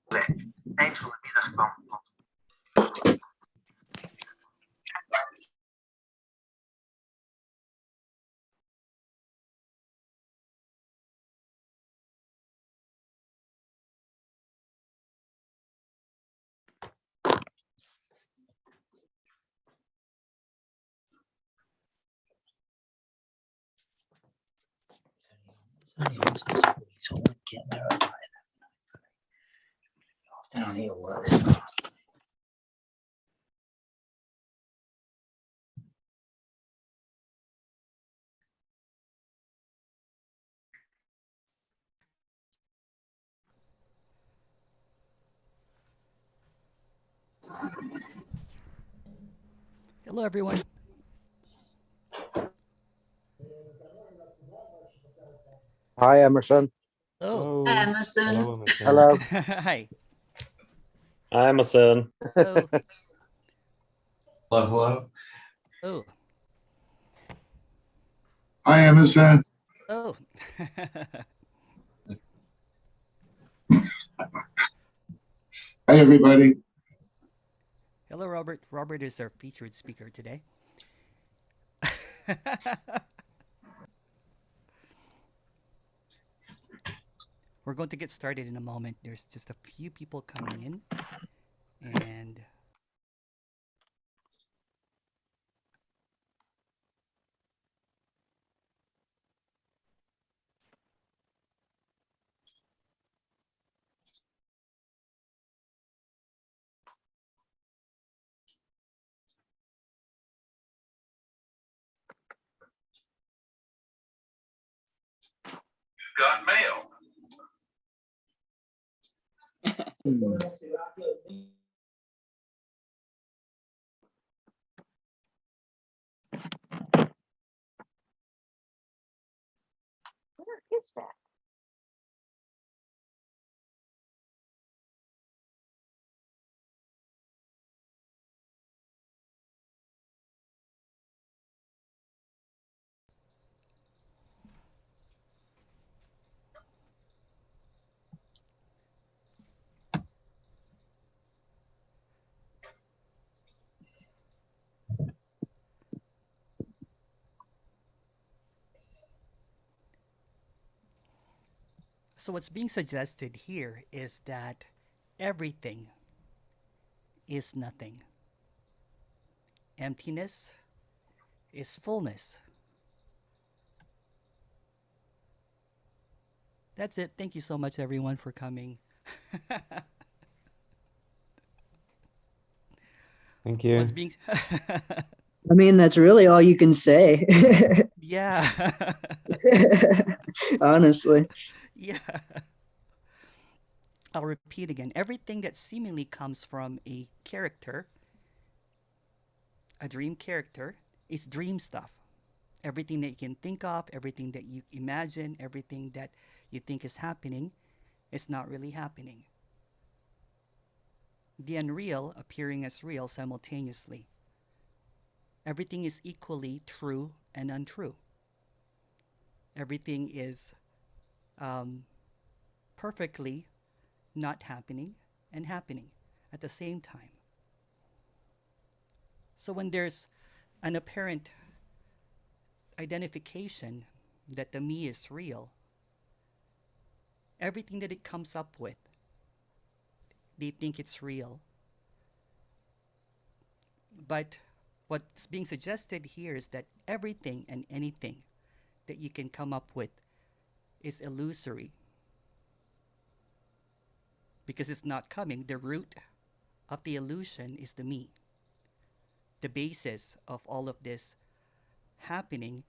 Eind van de middag kwam. Hello, everyone. Hi, Emerson. Oh, Hi, Emerson. Hello, Emerson. Hello. hi. Hi, Emerson. Hello. Hello, hello. Oh, Hi, Emerson. oh. Hi, everybody. Hello, Robert. Robert is our featured speaker today. We're going to get started in a moment. There's just a few people coming in, and Got mail. Where is that? so what's being suggested here is that everything is nothing. Emptiness is fullness. That's it. Thank you so much, everyone, for coming. Thank you. What's being I mean, that's really all you can say. yeah. Honestly. Yeah. I'll repeat again. Everything that seemingly comes from a character, a dream character, is dream stuff. Everything that you can think of, everything that you imagine, everything that you think is happening, is not really happening. The unreal appearing as real simultaneously. Everything is equally true and untrue. Everything is perfectly not happening and happening at the same time. So when there's an apparent identification that the me is real, everything that it comes up with, they think it's real. But what's being suggested here is that everything and anything that you can come up with is illusory because it's not coming. The root of the illusion is the me. The basis of all of this happening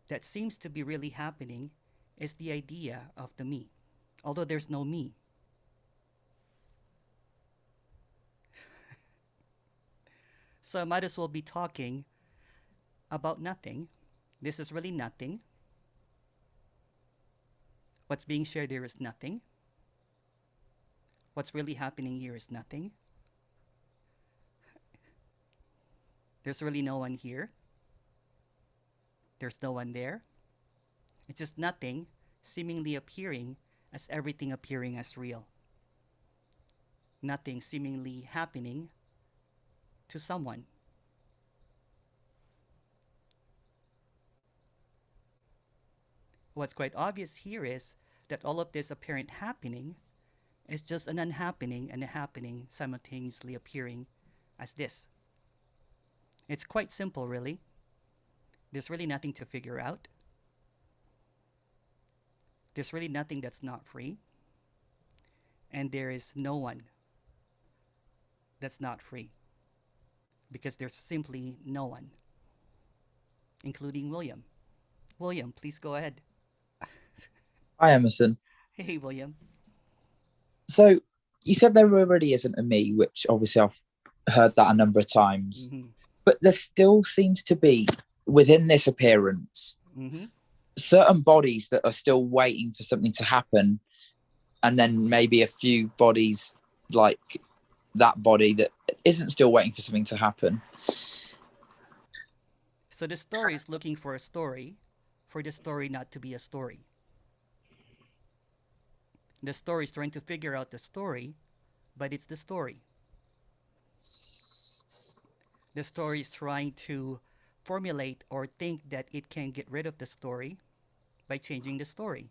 that seems to be really happening is the idea of the me, although there's no me. So I might as well be talking about nothing. This is really nothing. What's being shared here is nothing. What's really happening here is nothing. There's really no one here. There's no one there. It's just nothing seemingly appearing as everything appearing as real. nothing seemingly happening to someone. What's quite obvious here is that all of this apparent happening is just an unhappening and a happening simultaneously appearing as this. It's quite simple, really. There's really nothing to figure out. There's really nothing that's not free. And there is no one that's not free. Because there's simply no one, including William. William, please go ahead. Hi, Emerson. Hey, William. So you said there already isn't a me, which obviously I've heard that a number of times. Mm-hmm. But there still seems to be, within this appearance, Mm-hmm. certain bodies that are still waiting for something to happen. And then maybe a few bodies like that body that isn't still waiting for something to happen. So the story is looking for a story for the story not to be a story. The story is trying to figure out the story, but it's the story. The story is trying to formulate or think that it can get rid of the story by changing the story.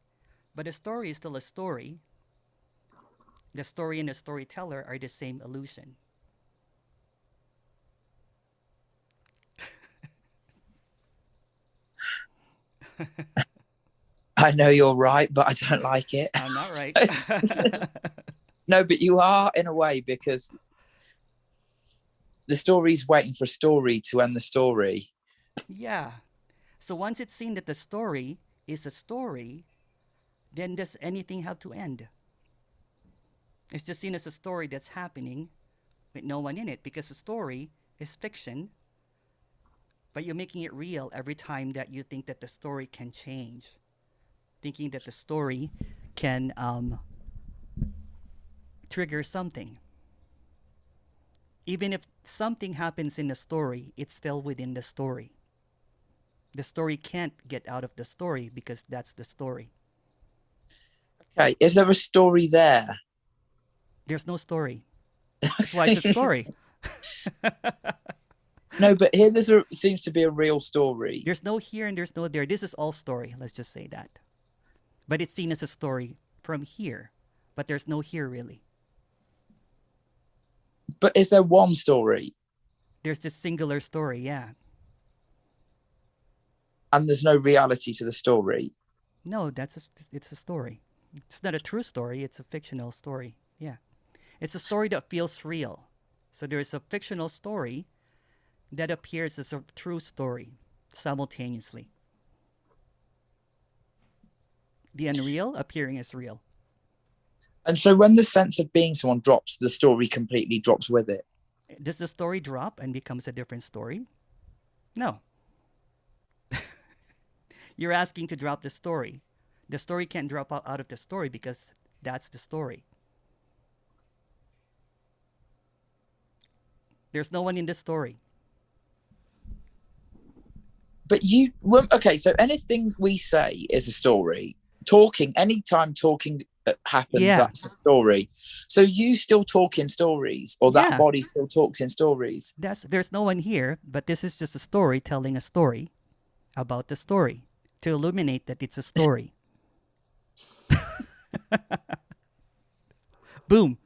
But the story is still a story. The story and the storyteller are the same illusion. I know you're right, but I don't like it. I'm not right. No, but you are in a way, because the story's waiting for a story to end the story. Yeah. So once it's seen that the story is a story, then does anything have to end? It's just seen as a story that's happening with no one in it, because the story is fiction, but you're making it real every time that you think that the story can change, thinking that the story can trigger something. Even if something happens in the story, it's still within the story. The story can't get out of the story because that's the story. Okay, is there a story there? There's no story. That's why it's a story. No, but here seems to be a real story. There's no here and there's no there. This is all story. Let's just say that. But it's seen as a story from here. But there's no here really. But is there one story? There's this singular story, yeah. And there's no reality to the story? No, it's a story. It's not a true story. It's a fictional story. Yeah. It's a story that feels real. So there's a fictional story that appears as a true story simultaneously. The unreal appearing as real. And so when the sense of being someone drops, the story completely drops with it? Does the story drop and becomes a different story? No. You're asking to drop the story. The story can't drop out of the story because that's the story. There's no one in the story. But okay, so anything we say is a story. Anytime talking happens, Yeah. That's a story. So you still talk in stories, or that Yeah. body still talks in stories? There's no one here, but this is just a story telling a story about the story to illuminate that it's a story. Boom.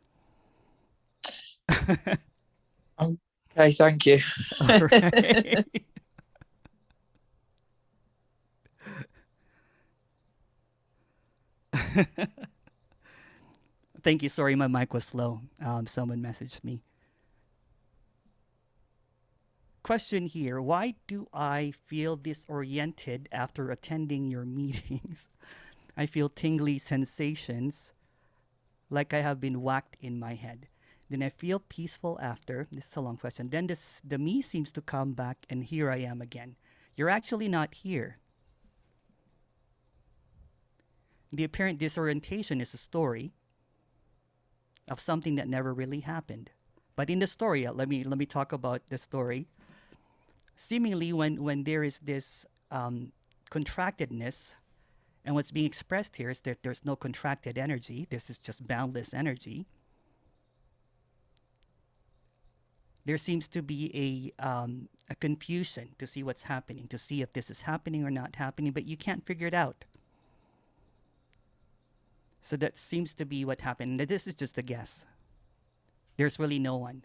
Okay, thank you. All right. Thank you. Sorry, my mic was slow. Someone messaged me. Question here. Why do I feel disoriented after attending your meetings? I feel tingly sensations like I have been whacked in my head. Then I feel peaceful after. This is a long question. Then the me seems to come back, and here I am again. You're actually not here. The apparent disorientation is a story of something that never really happened. But in the story, let me talk about the story. Seemingly, when there is this contractedness, and what's being expressed here is that there's no contracted energy. This is just boundless energy. There seems to be a confusion to see what's happening, to see if this is happening or not happening, but you can't figure it out. So that seems to be what happened. This is just a guess. There's really no one.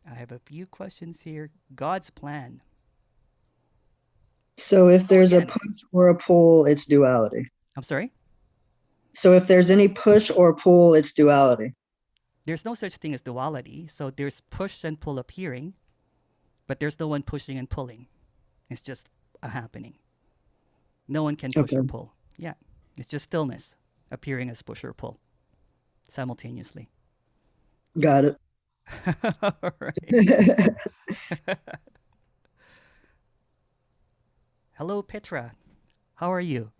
I have a few questions here. God's plan. So if there's a again. push or a pull, it's duality. I'm sorry? So if there's any push or pull, it's duality. There's no such thing as duality. So there's push and pull appearing, but there's no one pushing and pulling. It's just a happening. No one can push or Okay. pull. Yeah. It's just stillness appearing as push or pull simultaneously. Got it. All right. Hello, Petra. How are you?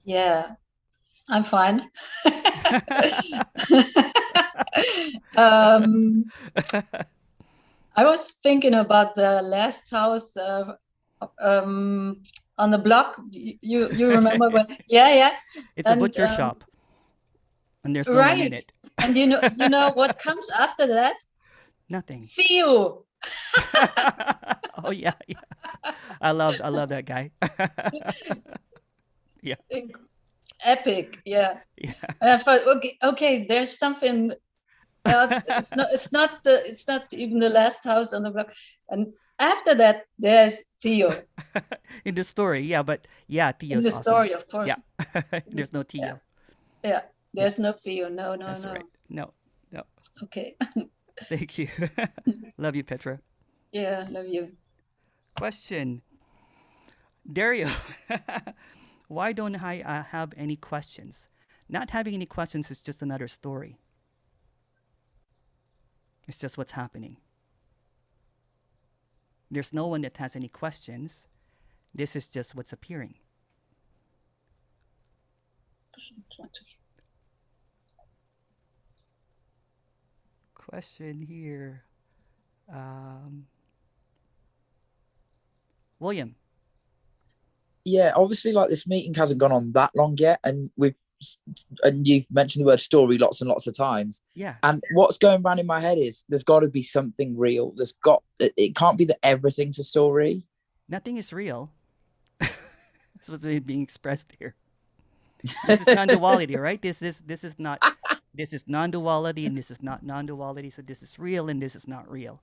Yeah, I'm fine. um, I was thinking about the last house on the block. You remember when? Yeah. It's a And, butcher shop, and there's no one in right. it. And you know what comes after that? Nothing. Feel. Oh yeah. I love that guy. Yeah. Epic, yeah. Yeah. And I thought, okay, there's something else. It's not even the last house on the block. And after that, there's Theo In the story, yeah, but yeah, in Theo's the awesome. story, of course. Yeah. There's no Theo. Yeah. There's no Theo. No. That's right. No. Okay. Thank you. Love you, Petra. Yeah, love you. Question. Dario. Why don't I have any questions? Not having any questions is just another story. It's just what's happening. There's no one that has any questions. This is just what's appearing. Question here. William. Yeah, obviously, like this meeting hasn't gone on that long yet, and you've mentioned the word story lots and lots of times. Yeah. And what's going around in my head is there's got to be something real. It can't be that everything's a story. Nothing is real. That's what's being expressed here. This is non-duality, right? This is non-duality, and this is not non-duality. So this is real, and this is not real.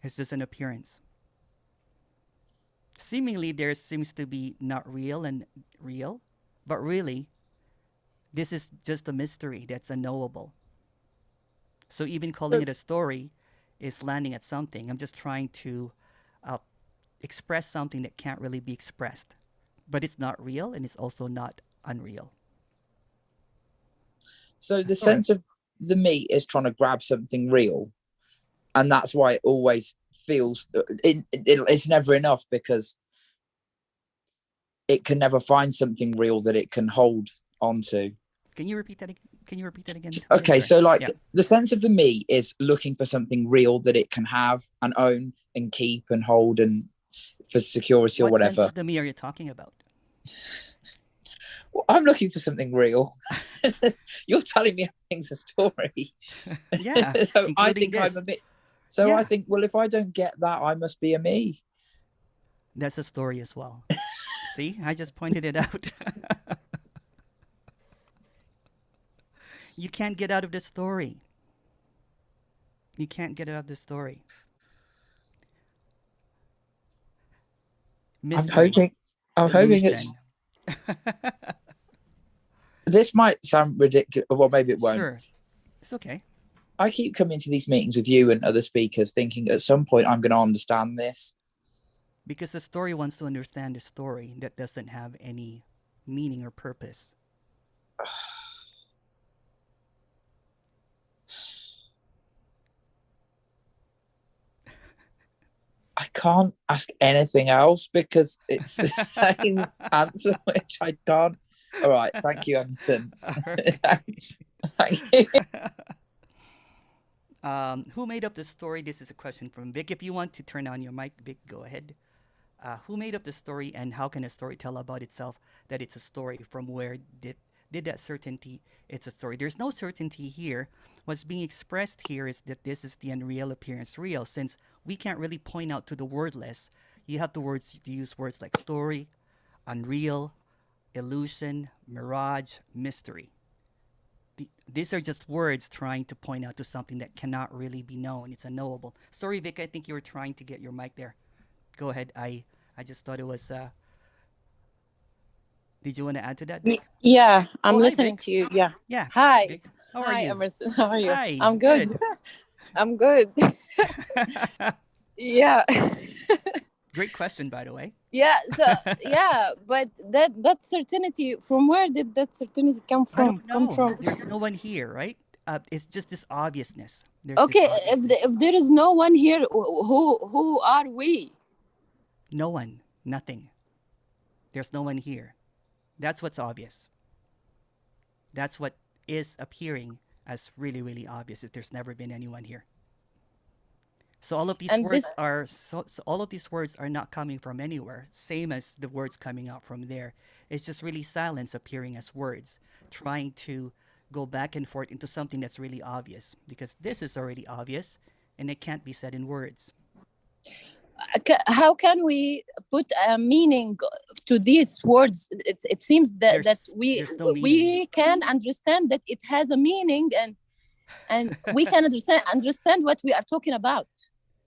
It's just an appearance. Seemingly, there seems to be not real and real, but really, this is just a mystery that's unknowable. So even calling it a story is landing at something. I'm just trying to express something that can't really be expressed, but it's not real, and it's also not unreal. So the sense of the me is trying to grab something real, and that's why it always feels it's never enough, because it can never find something real that it can hold onto. Can you repeat that? Can you repeat that again? Okay, so like Yeah. the sense of the me is looking for something real that it can have and own and keep and hold and for security or What sense whatever. of the me are you talking about? Well, I'm looking for something real. You're telling me everything's a story. Yeah, So I including think this. I'm a me. So Yeah. I think, well, if I don't get that, I must be a me. That's a story as well. See, I just pointed it out. You can't get out of the story. You can't get out of the story. Mystery, I'm hoping it's. illusion. This might sound ridiculous. Well, maybe it won't. Sure, it's okay. I keep coming to these meetings with you and other speakers thinking at some point I'm going to understand this. Because the story wants to understand the story that doesn't have any meaning or purpose. I can't ask anything else because it's the same answer, which I can't. All right. Thank you, Emerson. All right. Thank you. Who made up the story? This is a question from Vic. If you want to turn on your mic, Vic, go ahead. Who made up the story, and how can a story tell about itself that it's a story? From where did did that certainty, it's a story. There's no certainty here. What's being expressed here is that this is the unreal appearance real. Since we can't really point out to the wordless, you have to use words like story, unreal, illusion, mirage, mystery. These are just words trying to point out to something that cannot really be known. It's unknowable. Sorry, Vic, I think you were trying to get your mic there. Go ahead. I just thought it was. Did you want to add to that, Vic? Yeah, I'm Oh, hi, listening Vic. to you. Yeah. Yeah. Hi. Vic. How are Hi, you? Emerson. How are you? Hi. I'm good. I'm good. Yeah. Great question, by the way. Yeah. So yeah, but that certainty, from where did that certainty come I from? don't know. There's no one here, right? It's just this obviousness. There's Okay, this if obviousness. if there is no one here, who are we? No one, nothing. There's no one here. That's what's obvious. That's what is appearing as really, really obvious if there's never been anyone here. So all of these And words this, are so all of these words are not coming from anywhere. Same as the words coming out from there. It's just really silence appearing as words, trying to go back and forth into something that's really obvious because this is already obvious and it can't be said in words. how can we put a meaning to these words? It seems that There's no meaning. we can understand that it has a meaning, and we can understand what we are talking about.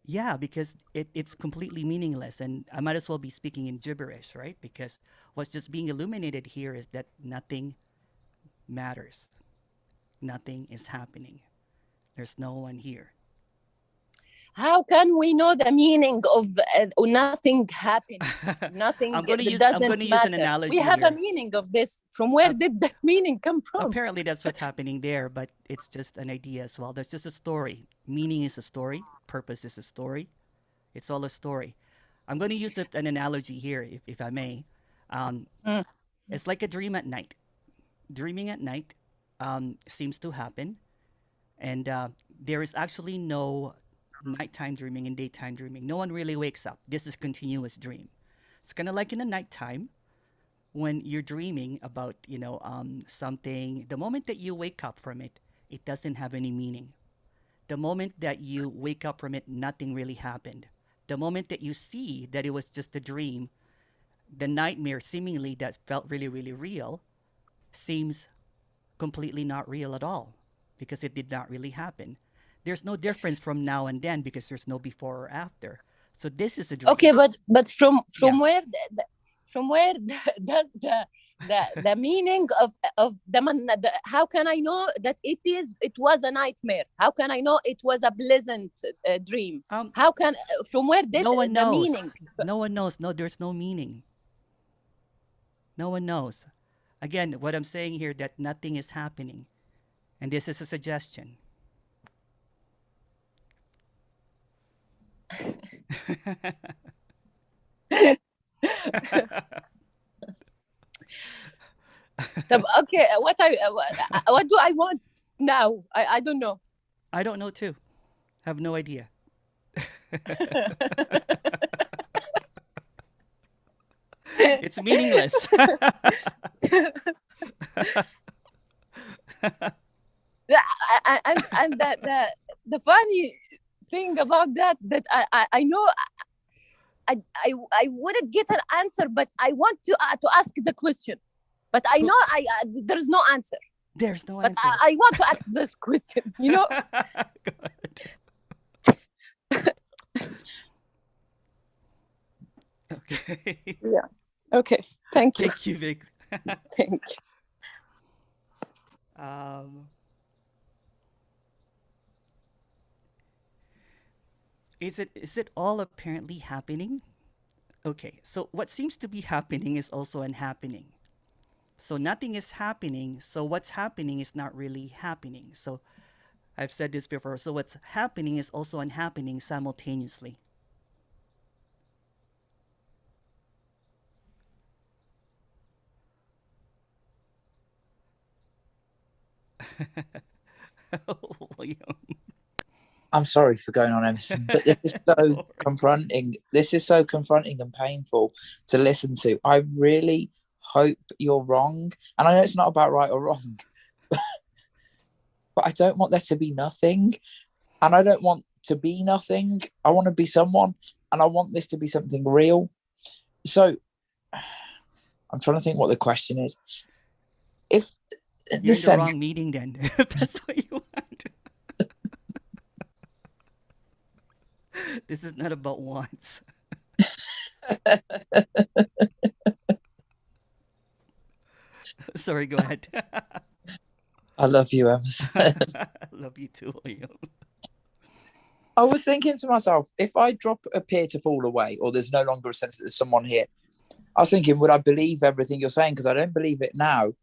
Yeah, because it's completely meaningless, and I might as well be speaking in gibberish, right? Because what's just being illuminated here is that nothing matters. Nothing is happening. There's no one here. How can we know the meaning of nothing happening? Nothing I'm going to use an analogy. We have here. a meaning of this. From where did that meaning come from? Apparently, that's what's happening there, but it's just an idea as well. There's just a story. Meaning is a story. Purpose is a story. It's all a story. I'm going to use an analogy here, if I may. It's like a dream at night. Dreaming at night seems to happen, and there is actually no nighttime dreaming and daytime dreaming. No one really wakes up. This is continuous dream. It's kind of like in the nighttime when you're dreaming about, something. The moment that you wake up from it, it doesn't have any meaning. The moment that you wake up from it, nothing really happened. The moment that you see that it was just a dream, the nightmare seemingly that felt really, really real seems completely not real at all because it did not really happen. There's no difference from now and then because there's no before or after. So this is a dream. Okay, but from where does the meaning of the how can I know that it was a nightmare? How can I know it was a pleasant dream? How can from where did no one the knows. meaning? No one knows. No, there's no meaning. No one knows. Again, what I'm saying here that nothing is happening, and this is a suggestion. Okay, what do I want now? I don't know. I don't know too. Have no idea. It's meaningless. And the funny thing about that I know I wouldn't get an answer, but I want to ask the question. But I know there's no answer. There's no but answer. I want to ask this question, Go ahead. Okay. Yeah. Okay. Thank you. Thank you, Vic. Thank you. Is it all apparently happening? Okay, so what seems to be happening is also unhappening. So nothing is happening, so what's happening is not really happening. So I've said this before, so what's happening is also unhappening simultaneously. William. I'm sorry for going on, Emerson, but this is so confronting. This is so confronting and painful to listen to. I really hope you're wrong. And I know it's not about right or wrong, but I don't want there to be nothing. And I don't want to be nothing. I want to be someone, and I want this to be something real. So I'm trying to think what the question is. If You're the in the wrong meeting then. If that's what you want. This is not about wants. Sorry, go ahead. I love you, Emerson. I love you too, William. I was thinking to myself, if I drop appear to fall away, or there's no longer a sense that there's someone here, I was thinking, would I believe everything you're saying? Because I don't believe it now.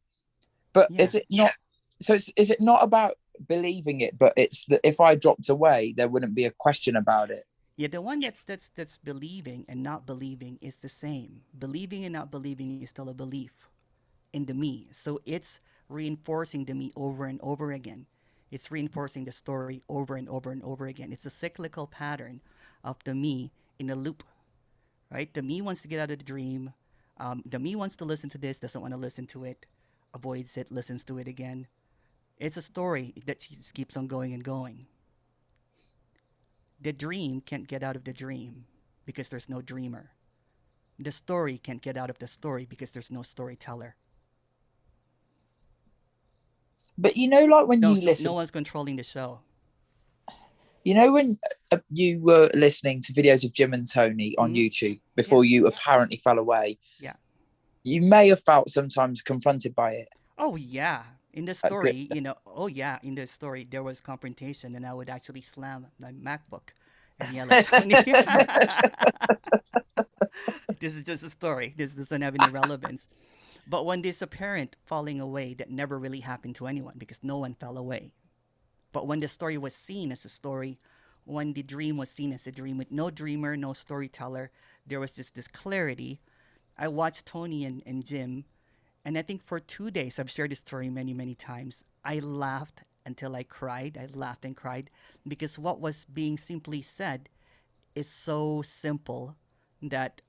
But Yeah. is it not? So is it not about believing it? But it's that if I dropped away, there wouldn't be a question about it. Yeah, the one that's believing and not believing is the same. Believing and not believing is still a belief in the me. So it's reinforcing the me over and over again. It's reinforcing the story over and over and over again. It's a cyclical pattern of the me in a loop, right? The me wants to get out of the dream. The me wants to listen to this, doesn't want to listen to it, avoids it, listens to it again. It's a story that just keeps on going and going. The dream can't get out of the dream because there's no dreamer. The story can't get out of the story because there's no storyteller. But you know, like when No, you listen, no one's controlling the show. you know, when you were listening to videos of Jim and Tony on YouTube before you apparently fell away, you may have felt sometimes confronted by it. Oh yeah, in the story, you know. Oh yeah, in the story there was confrontation, and I would actually slam my MacBook and yell at Tony. This is just a story. This doesn't have any relevance. But when this apparent falling away that never really happened to anyone because no one fell away. But when the story was seen as a story, when the dream was seen as a dream with no dreamer, no storyteller, there was just this clarity. I watched Tony and Jim, and I think for 2 days, I've shared this story many, many times. I laughed until I cried. I laughed and cried because what was being simply said is so simple that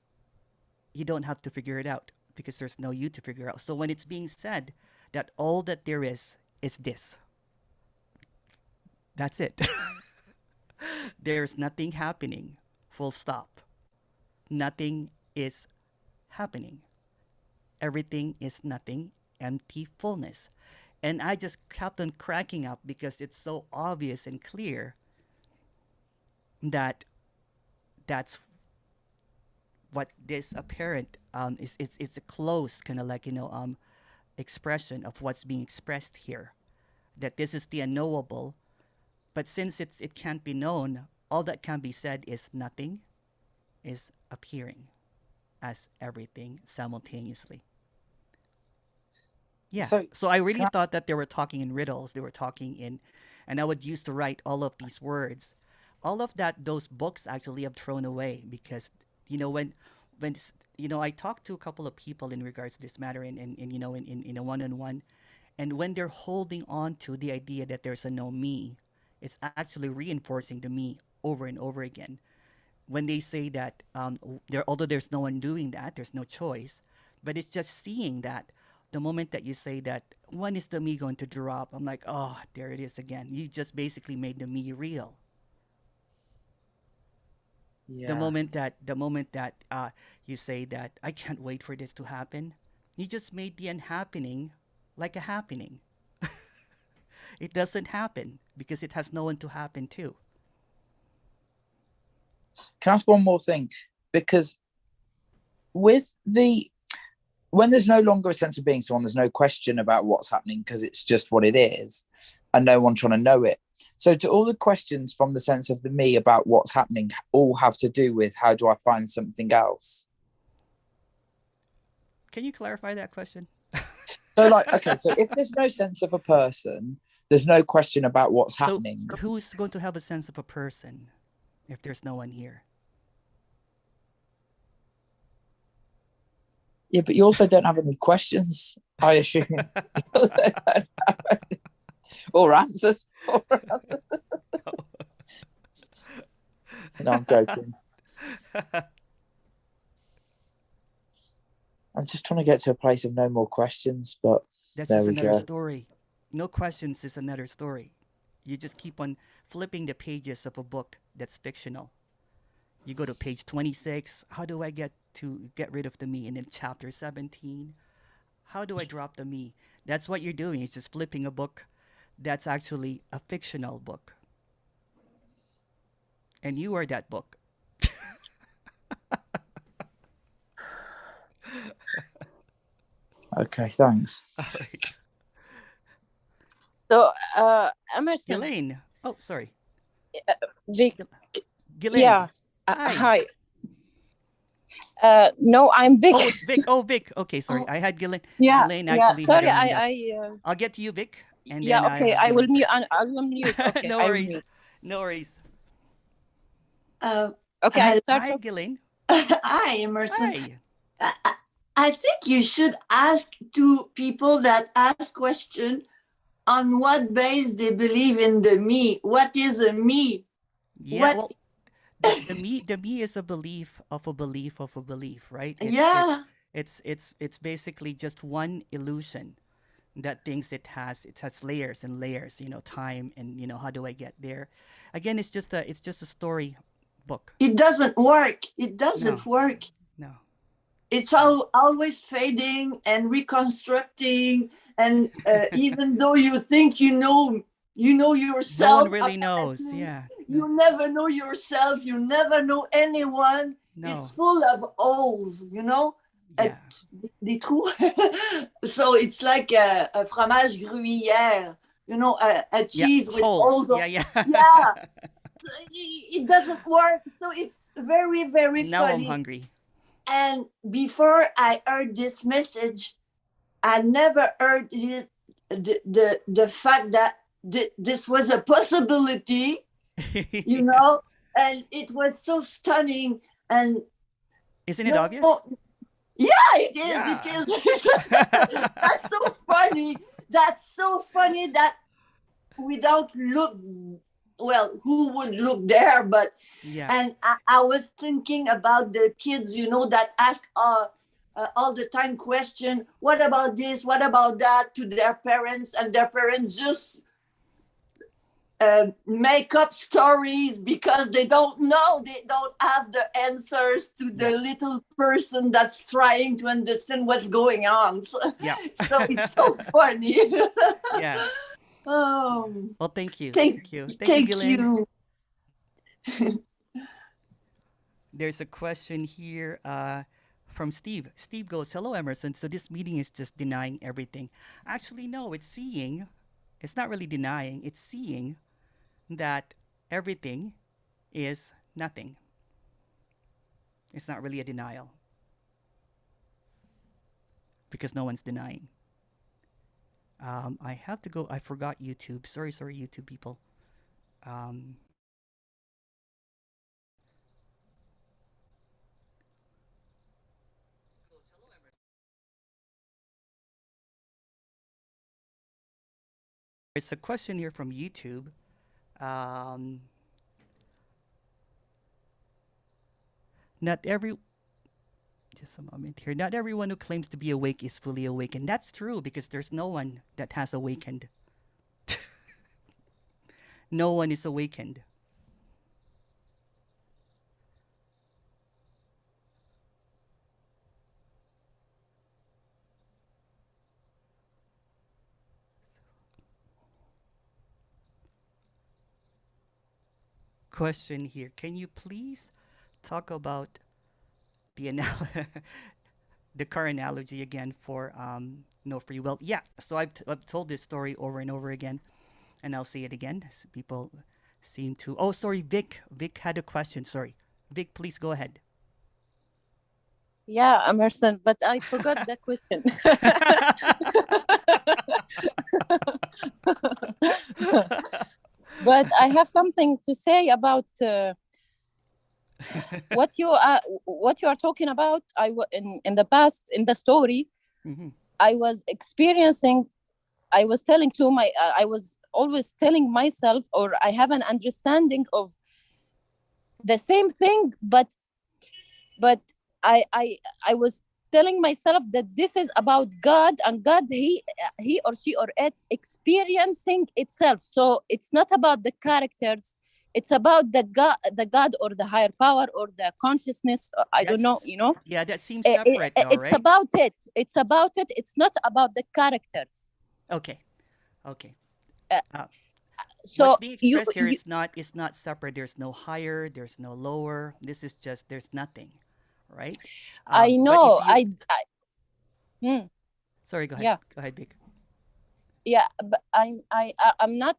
you don't have to figure it out because there's no you to figure out. So when it's being said that all that there is this, that's it. There's nothing happening, full stop. Nothing is happening. Everything is nothing, empty fullness. And I just kept on cracking up because it's so obvious and clear that that's what this apparent is. It's a close kind of like expression of what's being expressed here. That this is the unknowable, but since it can't be known, all that can be said is nothing is appearing as everything simultaneously. Yeah. So I really thought that they were talking in riddles. They were talking in, and I would used to write all of these words. All of that, those books actually have thrown away because, when I talked to a couple of people in regards to this matter in a one-on-one, and when they're holding on to the idea that there's a no me, it's actually reinforcing the me over and over again. When they say that although there's no one doing that, there's no choice, but it's just seeing that the moment that you say that, when is the me going to drop? I'm like, oh, there it is again. You just basically made the me real. Yeah. The moment that you say that I can't wait for this to happen, you just made the unhappening like a happening. It doesn't happen because it has no one to happen to. Can I ask one more thing? Because when there's no longer a sense of being someone, there's no question about what's happening because it's just what it is, and no one trying to know it. So do all the questions from the sense of the me about what's happening all have to do with how do I find something else? Can you clarify that question? So so if there's no sense of a person, there's no question about what's happening. So who's going to have a sense of a person if there's no one here? Yeah, but you also don't have any questions, I assume. Or answers. No, I'm joking. I'm just trying to get to a place of no more questions, but That's there just we another go. story. No questions is another story. You just keep on flipping the pages of a book that's fictional. You go to page 26. How do I get rid of the me? And then chapter 17. How do I drop the me? That's what you're doing. It's just flipping a book that's actually a fictional book. And you are that book. Okay, thanks. All right. So, Emerson, Ghislaine. Oh, sorry. Vic, Ghislaine. yeah. Hi. No, I'm Vic. Oh, it's Vic. Oh, Vic. Okay, sorry. I had Ghislaine. Yeah, Ghislaine yeah. actually had Sorry, her hand up. I'll get to you, Vic. And then yeah. Okay, have I will Ghislaine. mute. I will mute. Okay, No I will worries. mute. No worries. Okay, I start. Hi, Ghislaine. Hi, Emerson. Hi. I think you should ask to people that ask question on what base they believe in the me. What is a me? Yeah, well, the me is a belief of a belief of a belief, right? Yeah. It's basically just one illusion that thinks it has layers and layers, time and how do I get there? Again, it's just a story book. It doesn't work. It doesn't work. No. It's always fading and reconstructing, and even though you think you know yourself, No one really knows. Yeah. You never know yourself. You never know anyone. No. It's full of holes, Yeah. Des trous. So it's like a fromage gruyère, a cheese with holes. holes. Yeah. Yeah. It doesn't work. So it's very, very Now funny. I'm hungry. And before I heard this message, I never heard the fact that this was a possibility, and it was so stunning. And isn't it obvious? Yeah, it is. Yeah. It is. That's so funny. That's so funny that without who would look there? But and I was thinking about the kids, that ask all the time question, what about this? What about that to their parents? And their parents just make up stories because they don't know. They don't have the answers to the little person that's trying to understand what's going on. So it's so funny. Yeah. Oh. Well, thank you. Thank you, you. There's a question here from Steve. Steve goes, "Hello, Emerson. So this meeting is just denying everything." Actually, no. It's seeing. It's not really denying. It's seeing that everything is nothing. It's not really a denial because no one's denying. I have to go. I forgot YouTube. Sorry, YouTube people. There's a question here from YouTube. Just a moment here. Not everyone who claims to be awake is fully awake, and that's true because there's no one that has awakened. No one is awakened. Question here. Can you please talk about the the car analogy again for no free will? Yeah. So I've told this story over and over again, and I'll say it again. People seem to. Oh, sorry, Vic. Vic had a question. Sorry, Vic. Please go ahead. Yeah, Emerson, but I forgot the question. But I have something to say about what you are talking about. In the past, in the story, I was experiencing. I was telling to my. I was always telling myself, or I have an understanding of the same thing, but I was telling myself that this is about God, and God, he or she or it experiencing itself. So it's not about the characters. It's about the God or the higher power or the consciousness. I don't know, Yeah, that seems separate though, it's right? about it. It's about it. It's not about the characters. Okay. So what's being expressed here is not separate. There's no higher, there's no lower. This is just there's nothing, right? I know. Sorry, go ahead. Yeah. Go ahead, Big. Yeah, but I'm not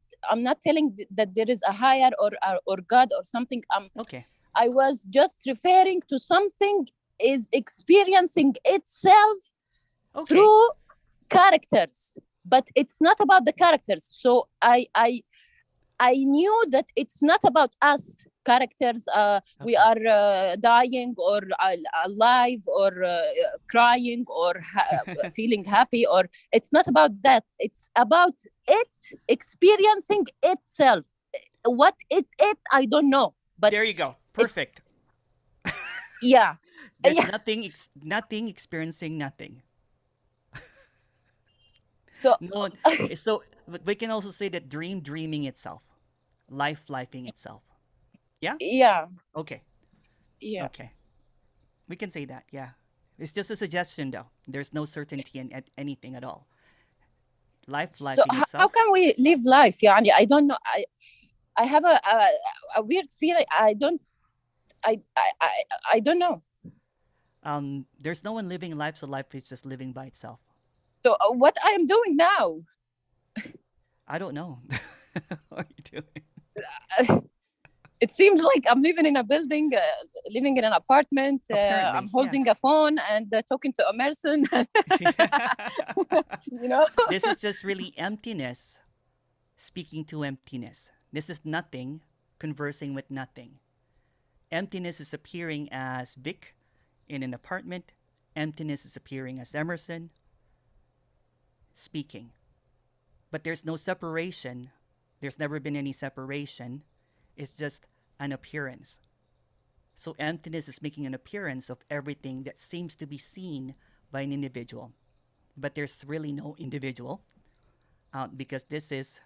telling that there is a higher or God or something. Okay. I was just referring to something is experiencing itself through characters, but it's not about the characters. So I knew that it's not about us characters. We are dying or alive or crying or feeling happy, or it's not about that. It's about it experiencing itself. What it I don't know. But there you go. Perfect. Yeah. There's nothing experiencing nothing. So so we can also say that dreaming itself, lifing itself. Yeah. Yeah. Okay. Yeah. Okay. We can say that. Yeah. It's just a suggestion, though. There's no certainty in anything at all. Life So itself. how can we live life? Yeah, I don't know. I have a weird feeling. I don't know. There's no one living life, so life is just living by itself. So what I am doing now? I don't know. What are you doing? It seems like I'm living in a building, living in an apartment. I'm holding a phone and talking to Emerson. This is just really emptiness, speaking to emptiness. This is nothing, conversing with nothing. Emptiness is appearing as Vic in an apartment. Emptiness is appearing as Emerson, speaking. But there's no separation. There's never been any separation. It's just an appearance. So emptiness is making an appearance of everything that seems to be seen by an individual. But there's really no individual because this is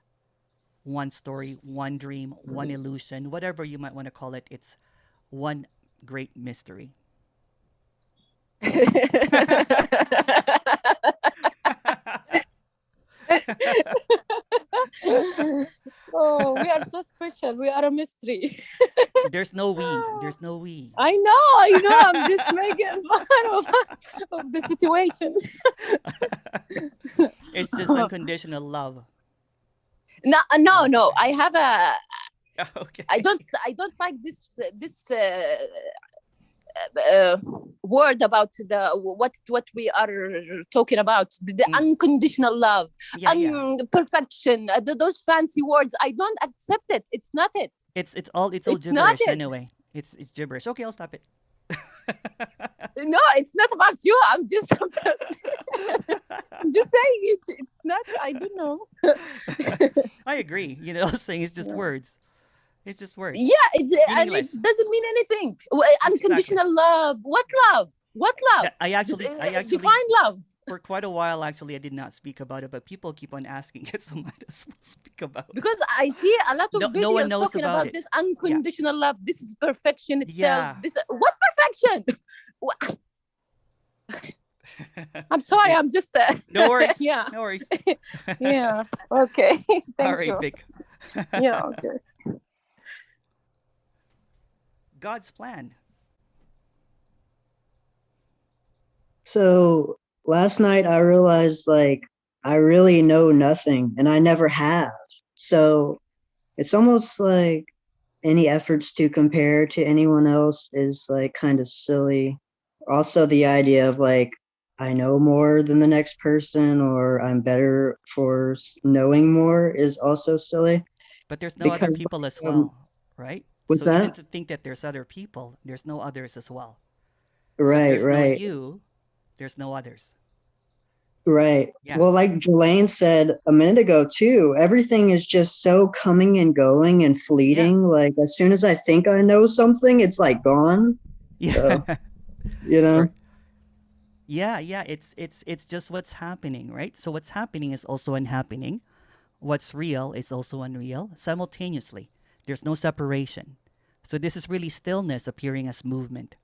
one story, one dream, one illusion, whatever you might want to call it. It's one great mystery. Oh, we are so special. We are a mystery. There's no we. There's no we. I know. I'm just making fun of the situation. It's just unconditional love. No. I have a. Okay. I don't like this word about the what we are talking about, the unconditional love, perfection, those fancy words. I don't accept it. It's not it. It's all gibberish anyway. It's gibberish. Okay, I'll stop it. No, it's not about you. I'm just saying it's not. I don't know. I agree. Saying it's just words. It's just words. Yeah, it doesn't mean anything. Unconditional love. What love? What love? I actually define love. For quite a while, actually, I did not speak about it, but people keep on asking it, so I might as well speak about it. Because I see a lot of videos no one knows talking about this unconditional love. This is perfection itself. Yeah. This what perfection? I'm sorry. I'm just. No worries. Yeah. No worries. Yeah. Okay. Thank All right, you. Vic. Yeah. Okay. God's plan. So last night I realized I really know nothing and I never have. So it's almost like any efforts to compare to anyone else is kind of silly. Also the idea of I know more than the next person or I'm better for knowing more is also silly. But there's no other people as well, right? What's so that? Even to think that there's other people, there's no others as well. Right, so there's right. no you, there's no others. Right. Yeah. Well, like Jelaine said a minute ago too, everything is just so coming and going and fleeting. Yeah. As soon as I think I know something, it's gone. Yeah. So, Yeah. It's just what's happening, right? So what's happening is also unhappening. What's real is also unreal simultaneously. There's no separation. So this is really stillness appearing as movement,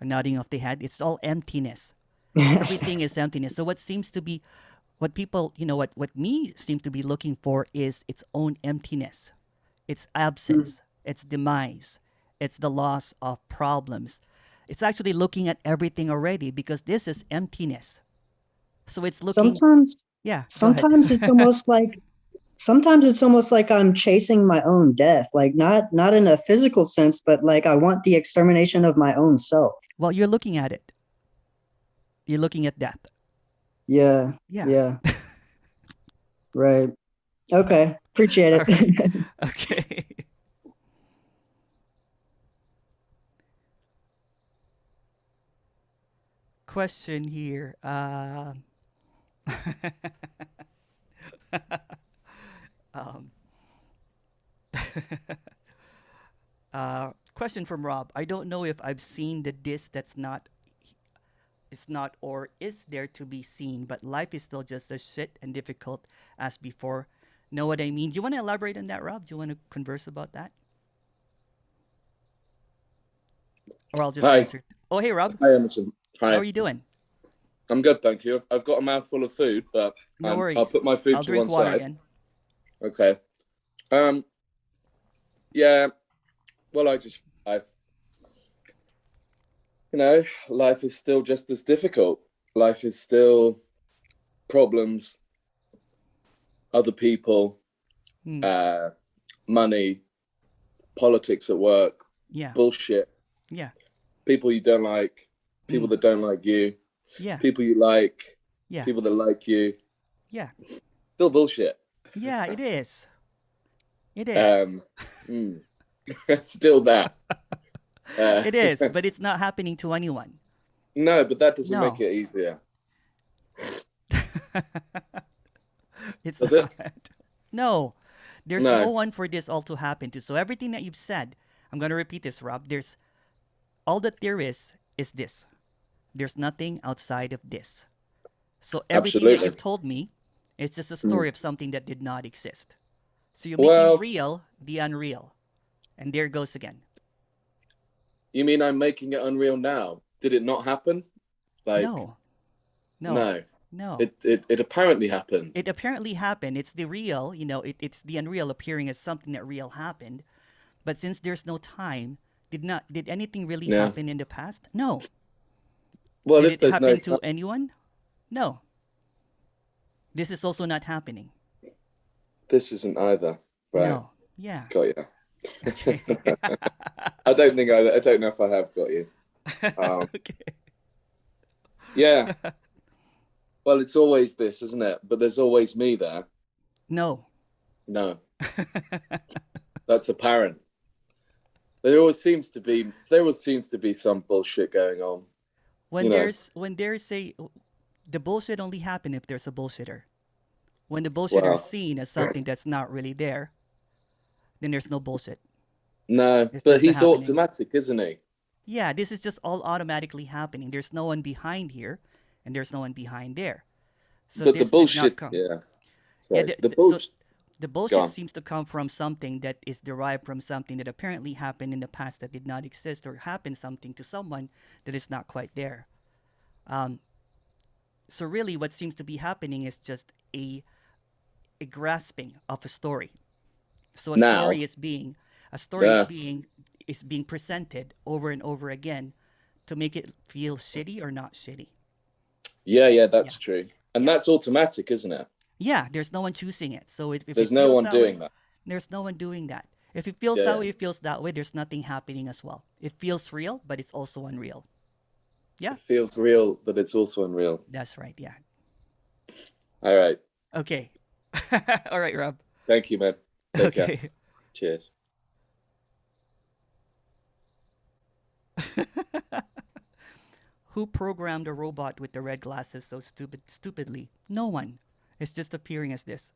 a nodding of the head. It's all emptiness. Everything is emptiness. So what seems to be, what people, what me seem to be looking for is its own emptiness, its absence, its demise, it's the loss of problems. It's actually looking at everything already because this is emptiness. So it's looking, Sometimes, yeah, go ahead. sometimes it's almost like sometimes it's almost like I'm chasing my own death, like not in a physical sense, but like I want the extermination of my own self. Well, you're looking at it. You're looking at death. Yeah. Yeah. Yeah. Right. Okay. Appreciate All right. it. Okay. Question here. Um, question from Rob. I don't know if I've seen the disc that's not, is not, or is there to be seen, but life is still just as shit and difficult as before. Know what I mean? Do you want to elaborate on that, Rob? Do you want to converse about that? Or I'll just Hi. answer. Oh, hey, Rob. Hi, Emerson. Hi. How are you doing? I'm good, thank you. I've got a mouthful of food, but No worries. I'll put my food I'll to drink one water side. again. Okay. Yeah. Well, life is still just as difficult. Life is still problems, other people, money, politics at work, Yeah. bullshit, Yeah. people you don't like, people that don't like you, Yeah. people you like, Yeah. people that like you. Yeah. Still bullshit. Yeah, it is. It is. Still that. It is, but it's not happening to anyone. No, but that doesn't No. make it easier. It's Does not. it? No. There's No. no one for this all to happen to. So everything that you've said, I'm going to repeat this, Rob. There's all that there is this. There's nothing outside of this. So everything that Absolutely. you've told me is just a story of something that did not exist. So you're making real the unreal. And there goes again. You mean I'm making it unreal now? Did it not happen? No. No. No. It apparently happened. It apparently happened. It's the real, it's the unreal appearing as something that real happened. But since there's no time, did anything really happen in the past? No. Well, did if it there's happen no to anyone? No. This is also not happening. This isn't either. Right. No. Yeah. Got you. Okay. I don't know if I have got you. Okay. Yeah. Well, it's always this, isn't it? But there's always me there. No. No. That's apparent. There always seems to be some bullshit going on. When there's the bullshit only happen if there's a bullshitter. When the bullshitter is seen as something that's not really there, then there's no bullshit. No, but he's automatic, isn't he? Yeah, this is just all automatically happening. There's no one behind here, and there's no one behind there. So but the this bullshit, did not come. yeah. Sorry, the bullshit. So the bullshit seems to come from something that is derived from something that apparently happened in the past that did not exist, or happened something to someone that is not quite there. So really, what seems to be happening is just a grasping of a story. So a story is being presented over and over again to make it feel shitty or not shitty. Yeah, that's true. And that's automatic, isn't it? Yeah, there's no one choosing it. So if there's no one doing that. There's no one doing that. If it feels that way, it feels that way. There's nothing happening as well. It feels real, but it's also unreal. Yeah. It feels real, but it's also unreal. That's right. Yeah. All right. Okay. All right, Rob. Thank you, man. Take care. Cheers. Who programmed a robot with the red glasses so stupidly? No one. It's just appearing as this.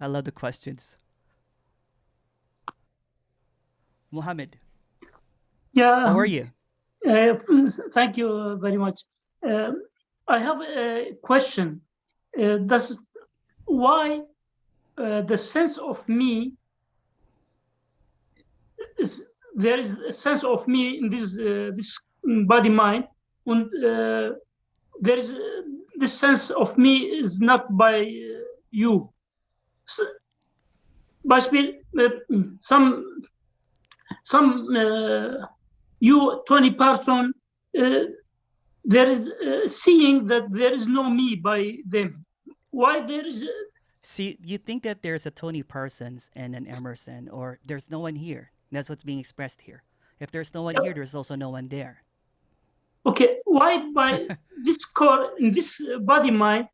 I love the questions. Mohammed. Yeah. How are you? Thank you very much. I have a question. Why the sense of me is there is a sense of me in this body mind, and there is this sense of me is not by you. Beispiel, some you 20 person there is seeing that there is no me by them. Why there is See, you think that there's a Tony Parsons and an Emerson, or there's no one here. That's what's being expressed here. If there's no one here, there's also no one there. Okay, why by this core in this body mind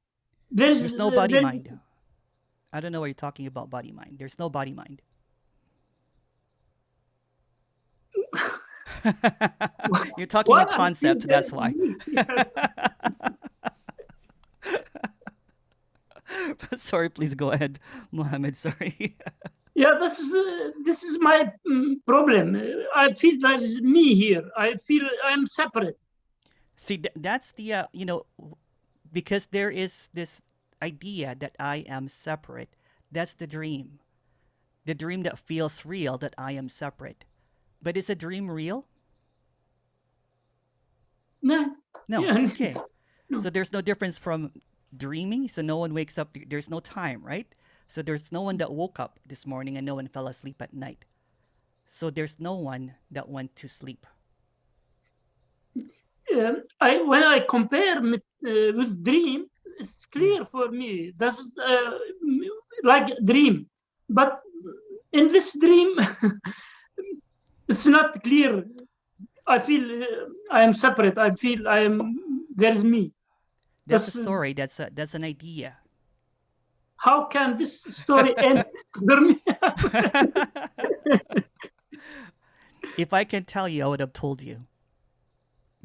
there's no body mind. I don't know what you're talking about body mind. There's no body mind. You're talking in concept, that's why. Sorry, please go ahead, Mohammed. Sorry. Yeah, this is my problem. I feel there is me here. I feel I'm separate. See, that's the because there is this idea that I am separate. That's the dream that feels real, that I am separate. But is a dream real? No. Yeah. Okay. No. So there's no difference from dreaming. So no one wakes up. There's no time, right? So there's no one that woke up this morning and no one fell asleep at night. So there's no one that went to sleep. When I compare with dream, it's clear for me. That's like dream, but in this dream, it's not clear. I feel I am separate. I feel there's me. That's a story. That's an idea. How can this story end for me? If I can tell you, I would have told you.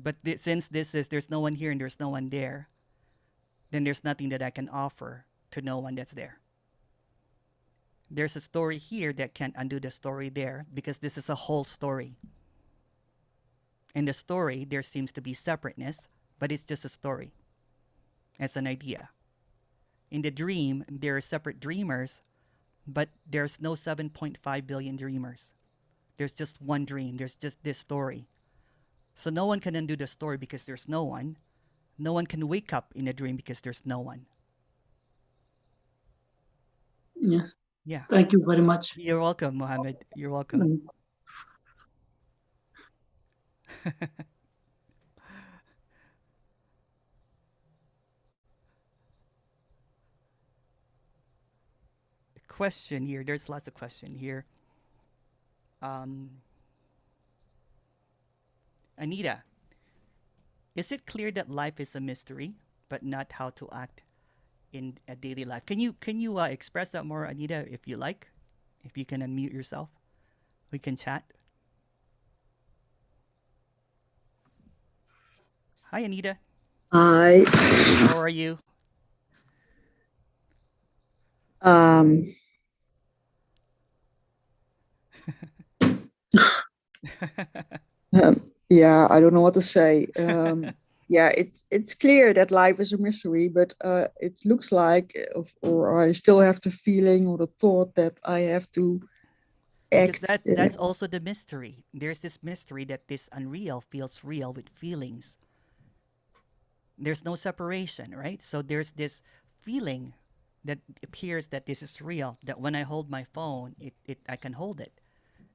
But since there's no one here and there's no one there, then there's nothing that I can offer to no one that's there. There's a story here that can't undo the story there, because this is a whole story. In the story, there seems to be separateness, but it's just a story. It's an idea. In the dream, there are separate dreamers, but there's no 7.5 billion dreamers. There's just one dream. There's just this story. So no one can undo the story because there's no one. No one can wake up in a dream because there's no one. Yes. Yeah. Thank you very much. You're welcome, Mohammed. You're welcome. Question here. There's lots of question here. Anita, is it clear that life is a mystery, but not how to act in a daily life? Can you express that more, Anita, if you like? If you can unmute yourself, we can chat. Hi, Anita. Hi. How are you? Yeah, I don't know what to say. Yeah, it's clear that life is a mystery, but it looks like, or I still have the feeling or the thought that I have to act. Because that's also the mystery. There's this mystery that this unreal feels real with feelings. There's no separation, right? So there's this feeling that appears that this is real, that when I hold my phone, I can hold it.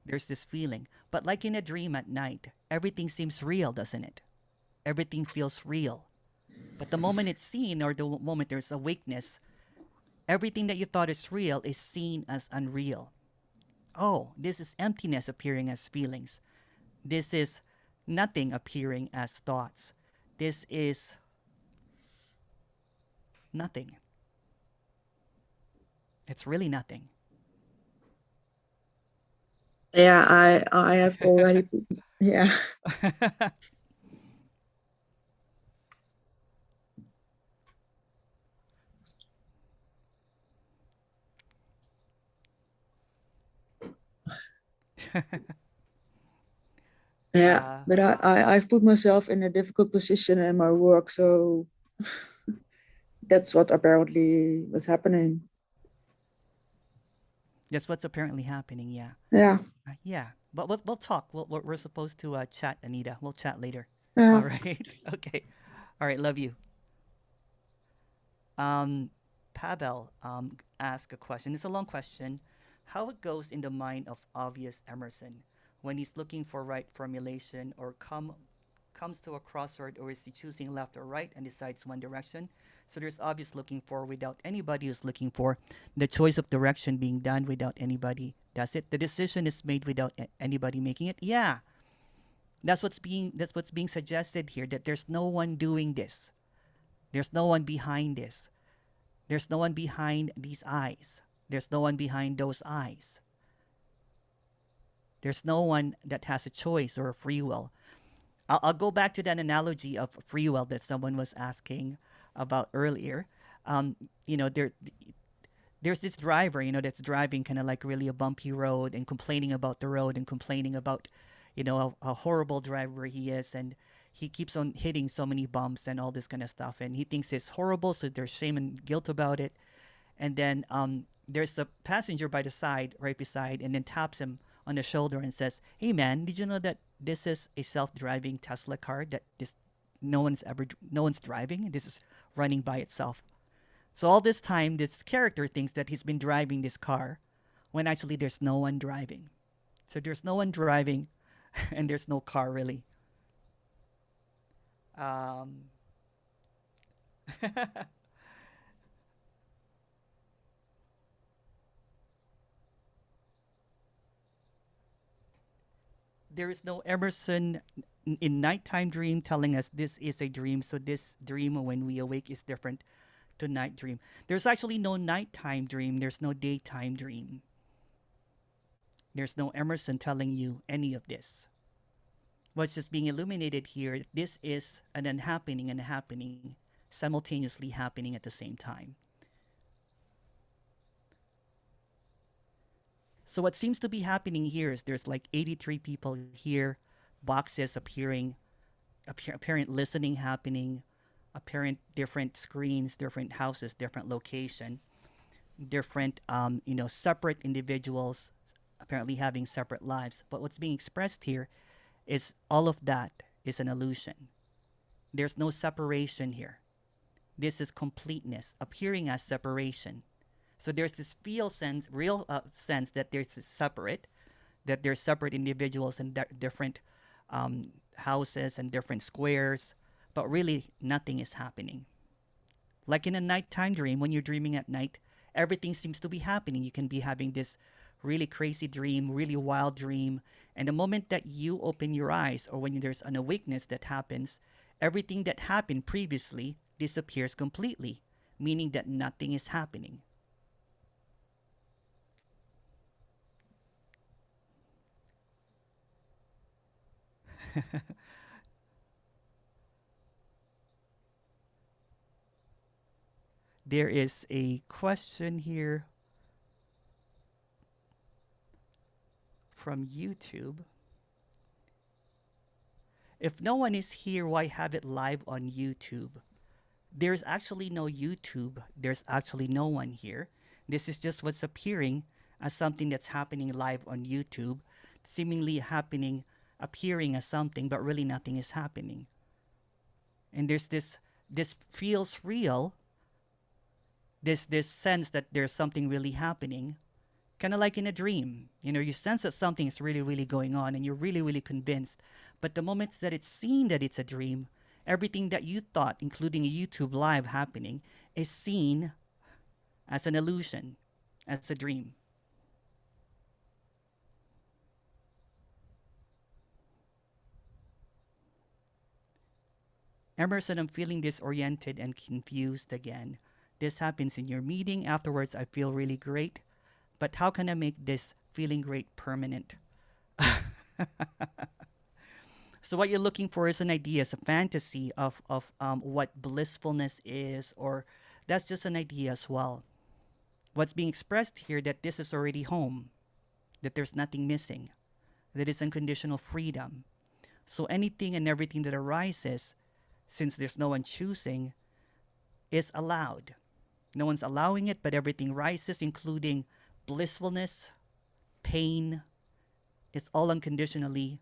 There's this feeling. But like in a dream at night, everything seems real, doesn't it? Everything feels real. But the moment it's seen, or the moment there's awakeness, everything that you thought is real is seen as unreal. Oh, this is emptiness appearing as feelings. This is nothing appearing as thoughts. This is nothing. It's really nothing. Yeah, I have already. Yeah. Yeah, but I've put myself in a difficult position in my work, so that's what apparently was happening. That's what's apparently happening. Yeah. Yeah. Yeah. But we'll talk. We're supposed to chat, Anita. We'll chat later. Yeah. All right. Okay. All right. Love you. Pavel asked a question. It's a long question. How it goes in the mind of obvious Emerson when he's looking for right formulation or comes to a crossroad, or is he choosing left or right and decides one direction? So there's obvious looking for without anybody who's looking for. The choice of direction being done without anybody does it. The decision is made without anybody making it. Yeah. That's what's being suggested here, that there's no one doing this. There's no one behind this. There's no one behind these eyes. There's no one behind those eyes. There's no one that has a choice or a free will. I'll go back to that analogy of free will that someone was asking about earlier. You know, there's this driver, you know, that's driving kind of like really a bumpy road and complaining about the road and complaining about, you know, a horrible driver he is, and he keeps on hitting so many bumps and all this kind of stuff, and he thinks it's horrible, so there's shame and guilt about it. And then there's a passenger by the side, right beside, and then taps him on the shoulder and says, "Hey man, did you know that this is a self-driving Tesla car that no one's driving? This is running by itself." So all this time, this character thinks that he's been driving this car, when actually there's no one driving. So there's no one driving, and there's no car really. There is no Emerson in nighttime dream telling us this is a dream. So this dream when we awake is different to night dream. There's actually no nighttime dream. There's no daytime dream. There's no Emerson telling you any of this. What's just being illuminated here, this is an unhappening and a happening simultaneously happening at the same time. So what seems to be happening here is there's like 83 people here, boxes appearing, apparent listening happening, apparent different screens, different houses, different location, different, you know, separate individuals apparently having separate lives. But what's being expressed here is all of that is an illusion. There's no separation here. This is completeness, appearing as separation. So there's this real sense that there's separate, that there's separate individuals and different houses and different squares, but really nothing is happening. Like in a nighttime dream, when you're dreaming at night, everything seems to be happening. You can be having this really crazy dream, really wild dream, and the moment that you open your eyes, or when there's an awakeness that happens, everything that happened previously disappears completely, meaning that nothing is happening. There is a question here from YouTube. If no one is here, why have it live on YouTube? There's actually no YouTube. There's actually no one here. This is just what's appearing as something that's happening live on YouTube, seemingly appearing as something, but really nothing is happening. And there's this feels real, this sense that there's something really happening, kind of like in a dream. You know, you sense that something is really, really going on, and you're really, really convinced. But the moment that it's seen that it's a dream, everything that you thought, including a YouTube live happening, is seen as an illusion, as a dream. Emerson, I'm feeling disoriented and confused again. This happens in your meeting. Afterwards, I feel really great. But how can I make this feeling great permanent? So what you're looking for is an idea, is a fantasy of what blissfulness is, or that's just an idea as well. What's being expressed here, that this is already home, that there's nothing missing, that it's unconditional freedom. So anything and everything that arises, since there's no one choosing, is allowed. No one's allowing it, but everything rises, including blissfulness, pain. It's all unconditionally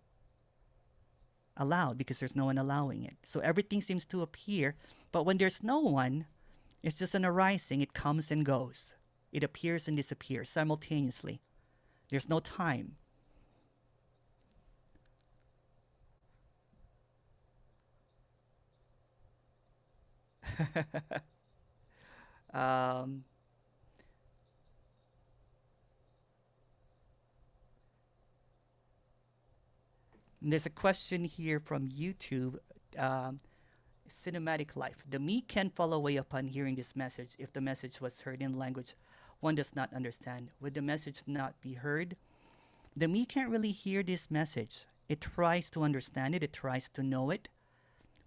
allowed because there's no one allowing it. So everything seems to appear, but when there's no one, it's just an arising. It comes and goes. It appears and disappears simultaneously. There's no time. um, there's a question here from YouTube. Um, Cinematic life. The me can fall away upon hearing this message if the message was heard in language one does not understand. Would the message not be heard? The me can't really hear this message. It tries to understand it, it tries to know it.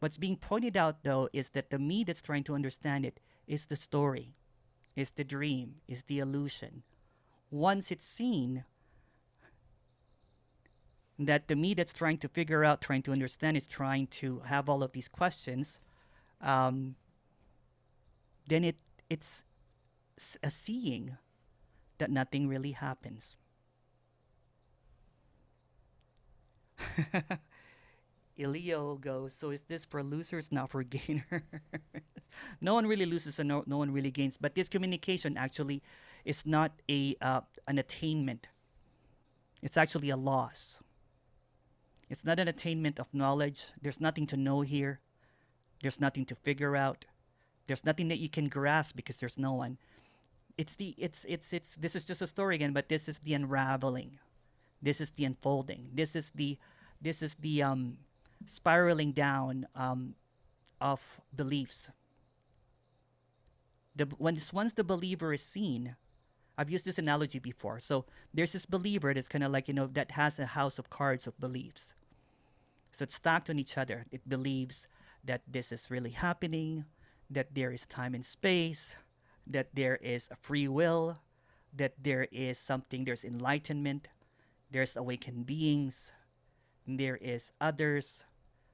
What's being pointed out, though, is that the me that's trying to understand it is the story, is the dream, is the illusion. Once it's seen, that the me that's trying to figure out, trying to understand, is trying to have all of these questions, then it's a seeing that nothing really happens. Elio goes, so is this for losers, not for gainers? No one really loses and no one really gains. But this communication actually is not an attainment. It's actually a loss. It's not an attainment of knowledge. There's nothing to know here. There's nothing to figure out. There's nothing that you can grasp because there's no one. This is just a story again, but this is the unraveling. This is the unfolding. This is the spiraling down of beliefs. Once the believer is seen, I've used this analogy before. So there's this believer that's kind of like, that has a house of cards of beliefs. So it's stacked on each other. It believes that this is really happening, that there is time and space, that there is a free will, that there is something, there's enlightenment, there's awakened beings, there is others.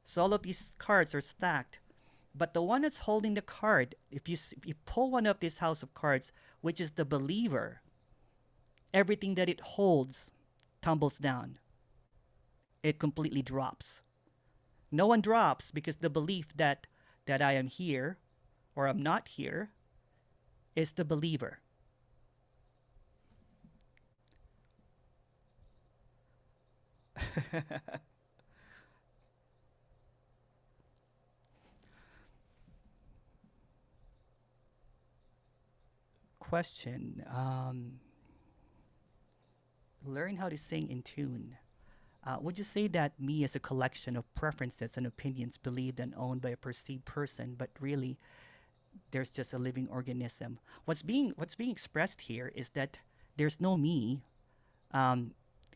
So all of these cards are stacked. But the one that's holding the card, if you pull one of these house of cards, which is the believer, everything that it holds tumbles down. It completely drops. No one drops because the belief that I am here or I'm not here is the believer. Question. Learn how to sing in tune. Would you say that me is a collection of preferences and opinions believed and owned by a perceived person, but really there's just a living organism? What's being expressed here is that there's no me.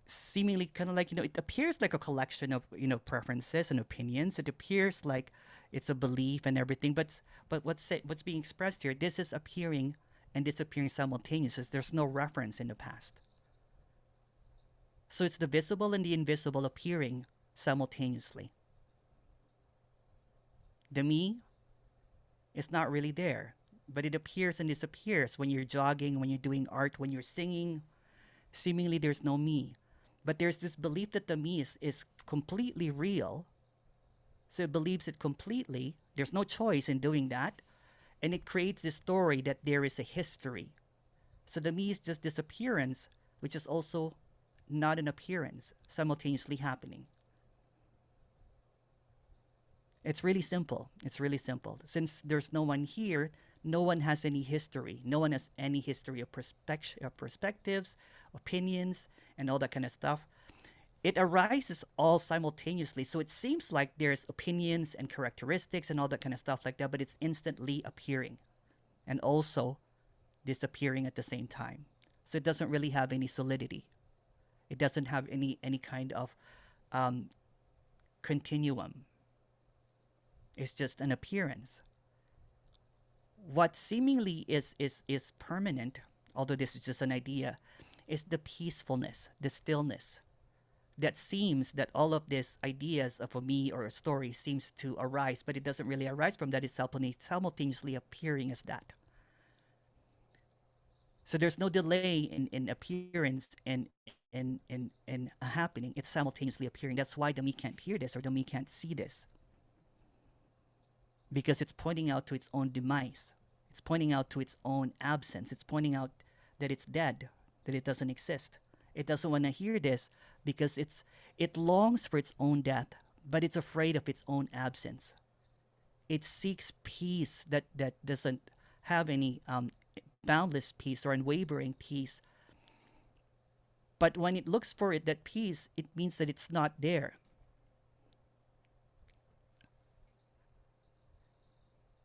Seemingly kind of like, it appears like a collection of, preferences and opinions. It appears like it's a belief and everything, but what's being expressed here, this is appearing and disappearing simultaneously. There's no reference in the past. So it's the visible and the invisible appearing simultaneously. The me is not really there, but it appears and disappears when you're jogging, when you're doing art, when you're singing. Seemingly there's no me. But there's this belief that the me is completely real. So it believes it completely. There's no choice in doing that. And it creates this story that there is a history. So the me is just disappearance, which is also not an appearance, simultaneously happening. It's really simple. It's really simple. Since there's no one here, no one has any history. No one has any history of perspectives, opinions, and all that kind of stuff. It arises all simultaneously. So it seems like there's opinions and characteristics and all that kind of stuff like that, but it's instantly appearing and also disappearing at the same time. So it doesn't really have any solidity. It doesn't have any kind of continuum. It's just an appearance. What seemingly is permanent, although this is just an idea, is the peacefulness, the stillness, that seems that all of these ideas of a me or a story seems to arise, but it doesn't really arise from that. It's simultaneously appearing as that. So there's no delay in appearance and a happening. It's simultaneously appearing. That's why the me can't hear this or the me can't see this. Because it's pointing out to its own demise. It's pointing out to its own absence. It's pointing out that it's dead, that it doesn't exist. It doesn't want to hear this because it longs for its own death, but it's afraid of its own absence. It seeks peace that doesn't have any boundless peace or unwavering peace. But when it looks for it, that peace, it means that it's not there.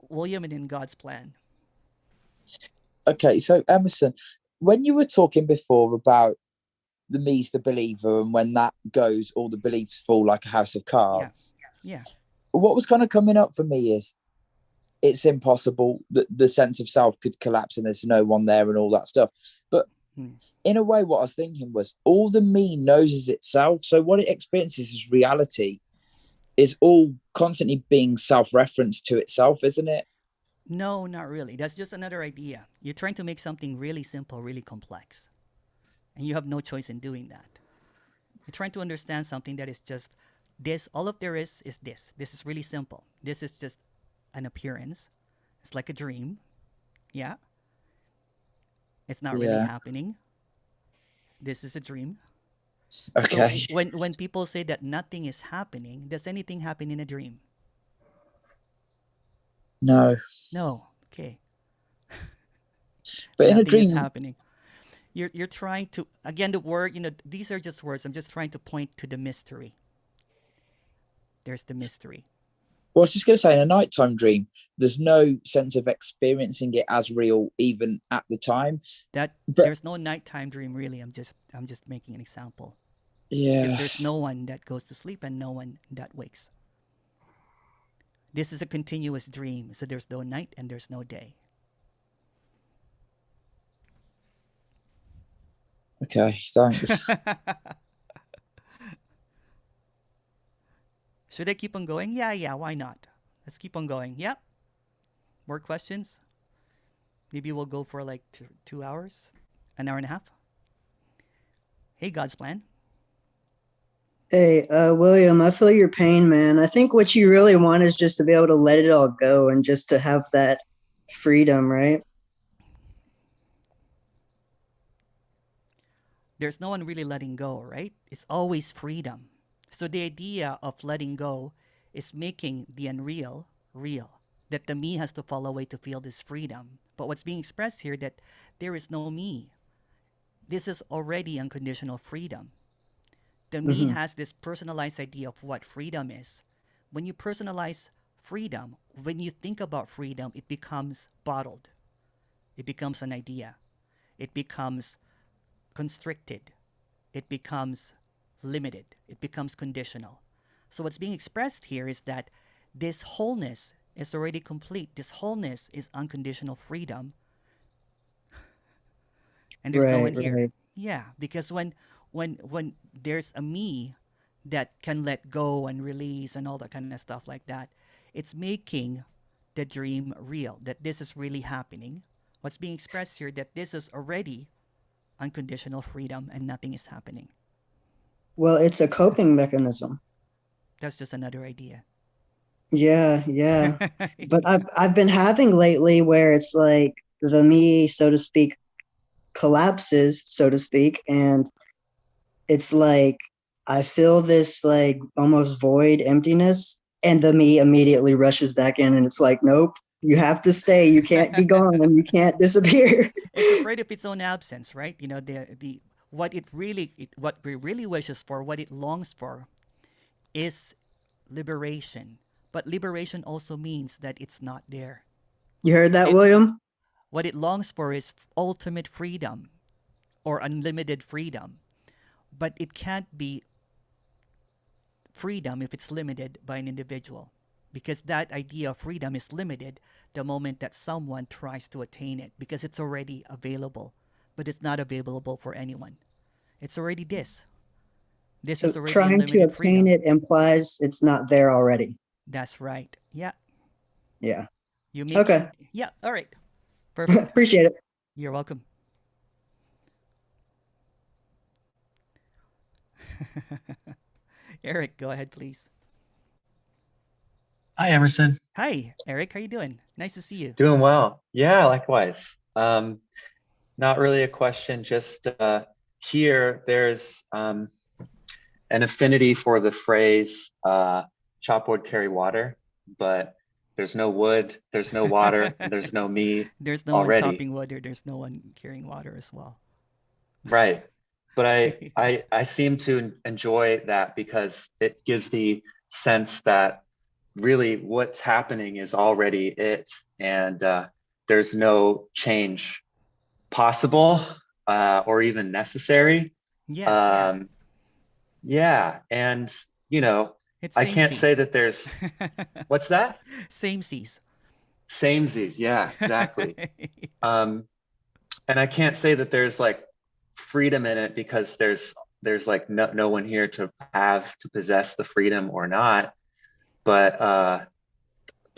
William and in God's plan. Okay, so Emerson, when you were talking before about the me's the believer, and when that goes, all the beliefs fall like a house of cards. Yeah. What was kind of coming up for me is it's impossible that the sense of self could collapse and there's no one there and all that stuff. But in a way, what I was thinking was all the me knows is itself. So what it experiences as reality is all constantly being self-referenced to itself, isn't it? No, not really. That's just another idea. You're trying to make something really simple, really complex. And you have no choice in doing that. You're trying to understand something that is just this. All of there is this. This is really simple. This is just an appearance. It's like a dream. Yeah. It's not really happening. This is a dream. Okay. So when people say that nothing is happening, does anything happen in a dream? No. No. Okay. But in a Nothing dream, is happening. You're trying to, again, the word, these are just words. I'm just trying to point to the mystery. There's the mystery. well, I was just going to say, in a nighttime dream, there's no sense of experiencing it as real, even at the time. There's no nighttime dream, really. I'm just making an example. Yeah. Because there's no one that goes to sleep and no one that wakes. This is a continuous dream, so there's no night and there's no day. Okay, thanks. Should I keep on going? Yeah, why not? Let's keep on going. Yep. More questions? Maybe we'll go for like 2 hours, an hour and a half. Hey, God's plan. Hey, William, I feel your pain, man. I think what you really want is just to be able to let it all go and just to have that freedom, right? There's no one really letting go, right? It's always freedom. So the idea of letting go is making the unreal real, that the me has to fall away to feel this freedom. But what's being expressed here, that there is no me. This is already unconditional freedom. The me has this personalized idea of what freedom is. When you personalize freedom, when you think about freedom, it becomes bottled. It becomes an idea. It becomes constricted. It becomes limited. It becomes conditional. So what's being expressed here is that this wholeness is already complete. This wholeness is unconditional freedom. And there's no one here. Right. Yeah, because when there's a me that can let go and release and all that kind of stuff like that, it's making the dream real, that this is really happening. What's being expressed here, that this is already unconditional freedom and nothing is happening. Well, it's a coping mechanism. That's just another idea. Yeah. But I've been having lately where it's like the me, so to speak, collapses, so to speak, and it's like I feel this like almost void emptiness, and the me immediately rushes back in and it's like, nope, you have to stay, you can't be gone, and you can't disappear. It's afraid of its own absence, right? What it really wishes for, what it longs for, is liberation. But liberation also means that it's not there. You heard that, William? What it longs for is ultimate freedom or unlimited freedom. But it can't be freedom if it's limited by an individual. Because that idea of freedom is limited the moment that someone tries to attain it, because it's already available, but it's not available for anyone. It's already this. This So is already trying to unlimited obtain freedom. it implies it's not there already. That's right. Yeah. Yeah. You make Okay. Yeah. All right. Perfect. Appreciate it. You're welcome. Eric, go ahead, please. Hi, Emerson. Hi, Eric. How you doing? Nice to see you. Doing well. Yeah, likewise. Not really a question, just here there's an affinity for the phrase chop wood, carry water, but there's no wood, there's no water, and there's no me There's no one already. chopping wood, or there's no one carrying water as well. Right. But I seem to enjoy that because it gives the sense that really what's happening is already it, and there's no change possible or even necessary. Yeah. Yeah, and you know, It's I can't say samesies. that there's what's that? Samesies. Samesies, yeah, exactly. And I can't say that there's like freedom in it because there's like no one here to possess the freedom or not. But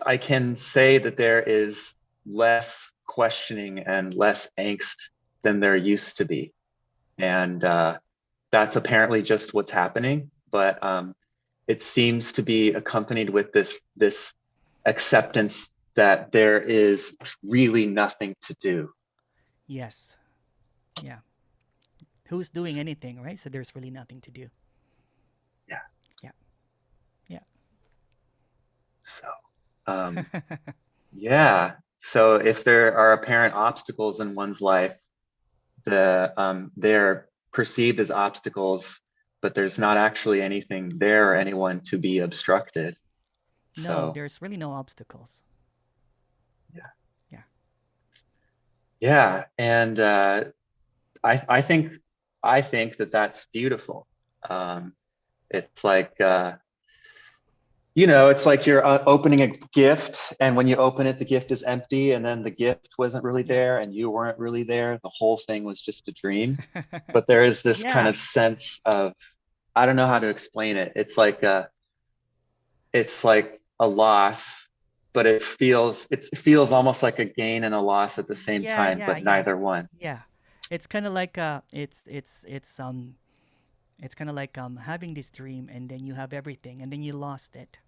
I can say that there is less questioning and less angst than there used to be. And that's apparently just what's happening. But it seems to be accompanied with this acceptance that there is really nothing to do. Yes. Yeah. Who's doing anything, right? So there's really nothing to do. Yeah. Yeah. Yeah. So, yeah. So if there are apparent obstacles in one's life, they're perceived as obstacles, but there's not actually anything there or anyone to be obstructed. No, So, there's really no obstacles. yeah. Yeah. Yeah. And I think that that's beautiful. It's like it's like you're opening a gift, and when you open it, the gift is empty, and then the gift wasn't really there, and you weren't really there. The whole thing was just a dream. But there is this kind of sense of, I don't know how to explain it. It's like a loss, but it feels almost like a gain and a loss at the same time, but neither one. Yeah. It's kind of like it's kind of like having this dream, and then you have everything, and then you lost it.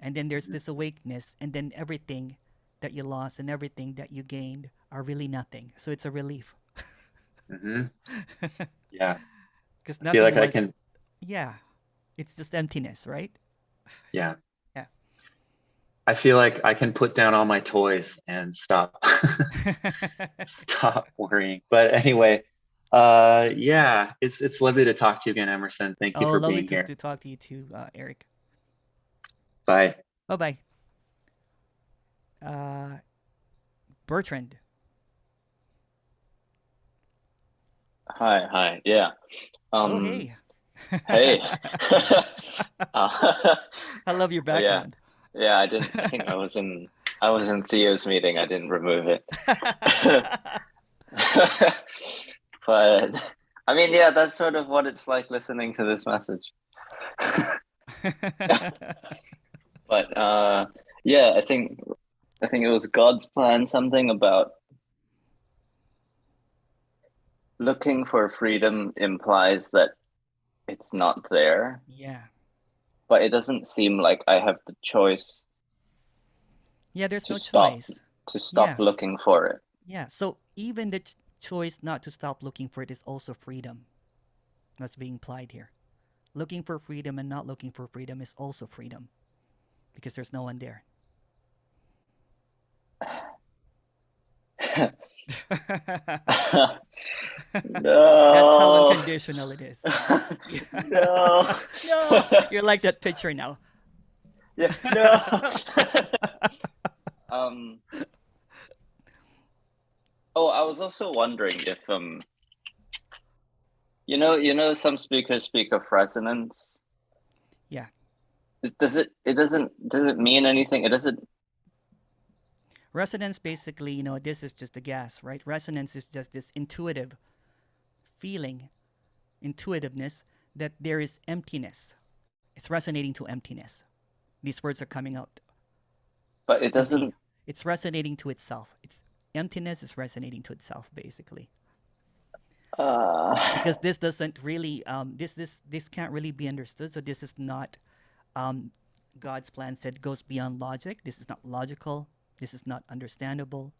And then there's this awakeness, and then everything that you lost and everything that you gained are really nothing. So it's a relief. Mm-hmm. Yeah. Because I feel nothing like I was. can. Yeah. It's just emptiness, right? Yeah. Yeah. I feel like I can put down all my toys and stop worrying. But anyway, yeah, it's lovely to talk to you again, Emerson. Thank you for lovely being here. to talk to you too, Eric. Bye. Bye-bye. Bertrand. Hi. Yeah. Oh, hey. Hey. I love your background. Yeah. I think I was in Theo's meeting. I didn't remove it. But I mean, yeah, that's sort of what it's like listening to this message. But yeah, I think it was God's plan, something about looking for freedom implies that it's not there. Yeah. But it doesn't seem like I have the choice. Yeah, there's no choice. To stop looking for it. Yeah, so even the choice not to stop looking for it is also freedom. That's being implied here. Looking for freedom and not looking for freedom is also freedom. Because there's no one there. No. That's how unconditional it is. No. No. You're like that picture now. Yeah. No. Oh, I was also wondering if some speakers speak of resonance. Yeah. Does it mean anything? It doesn't. Resonance, basically, this is just the gas, right? Resonance is just this intuitive feeling, intuitiveness that there is emptiness. It's resonating to emptiness. These words are coming out. But it doesn't. Empty. It's resonating to itself. It's emptiness is resonating to itself, basically. Because this doesn't really this can't really be understood. So this is not God's plan said goes beyond logic. This is not logical. This is not understandable.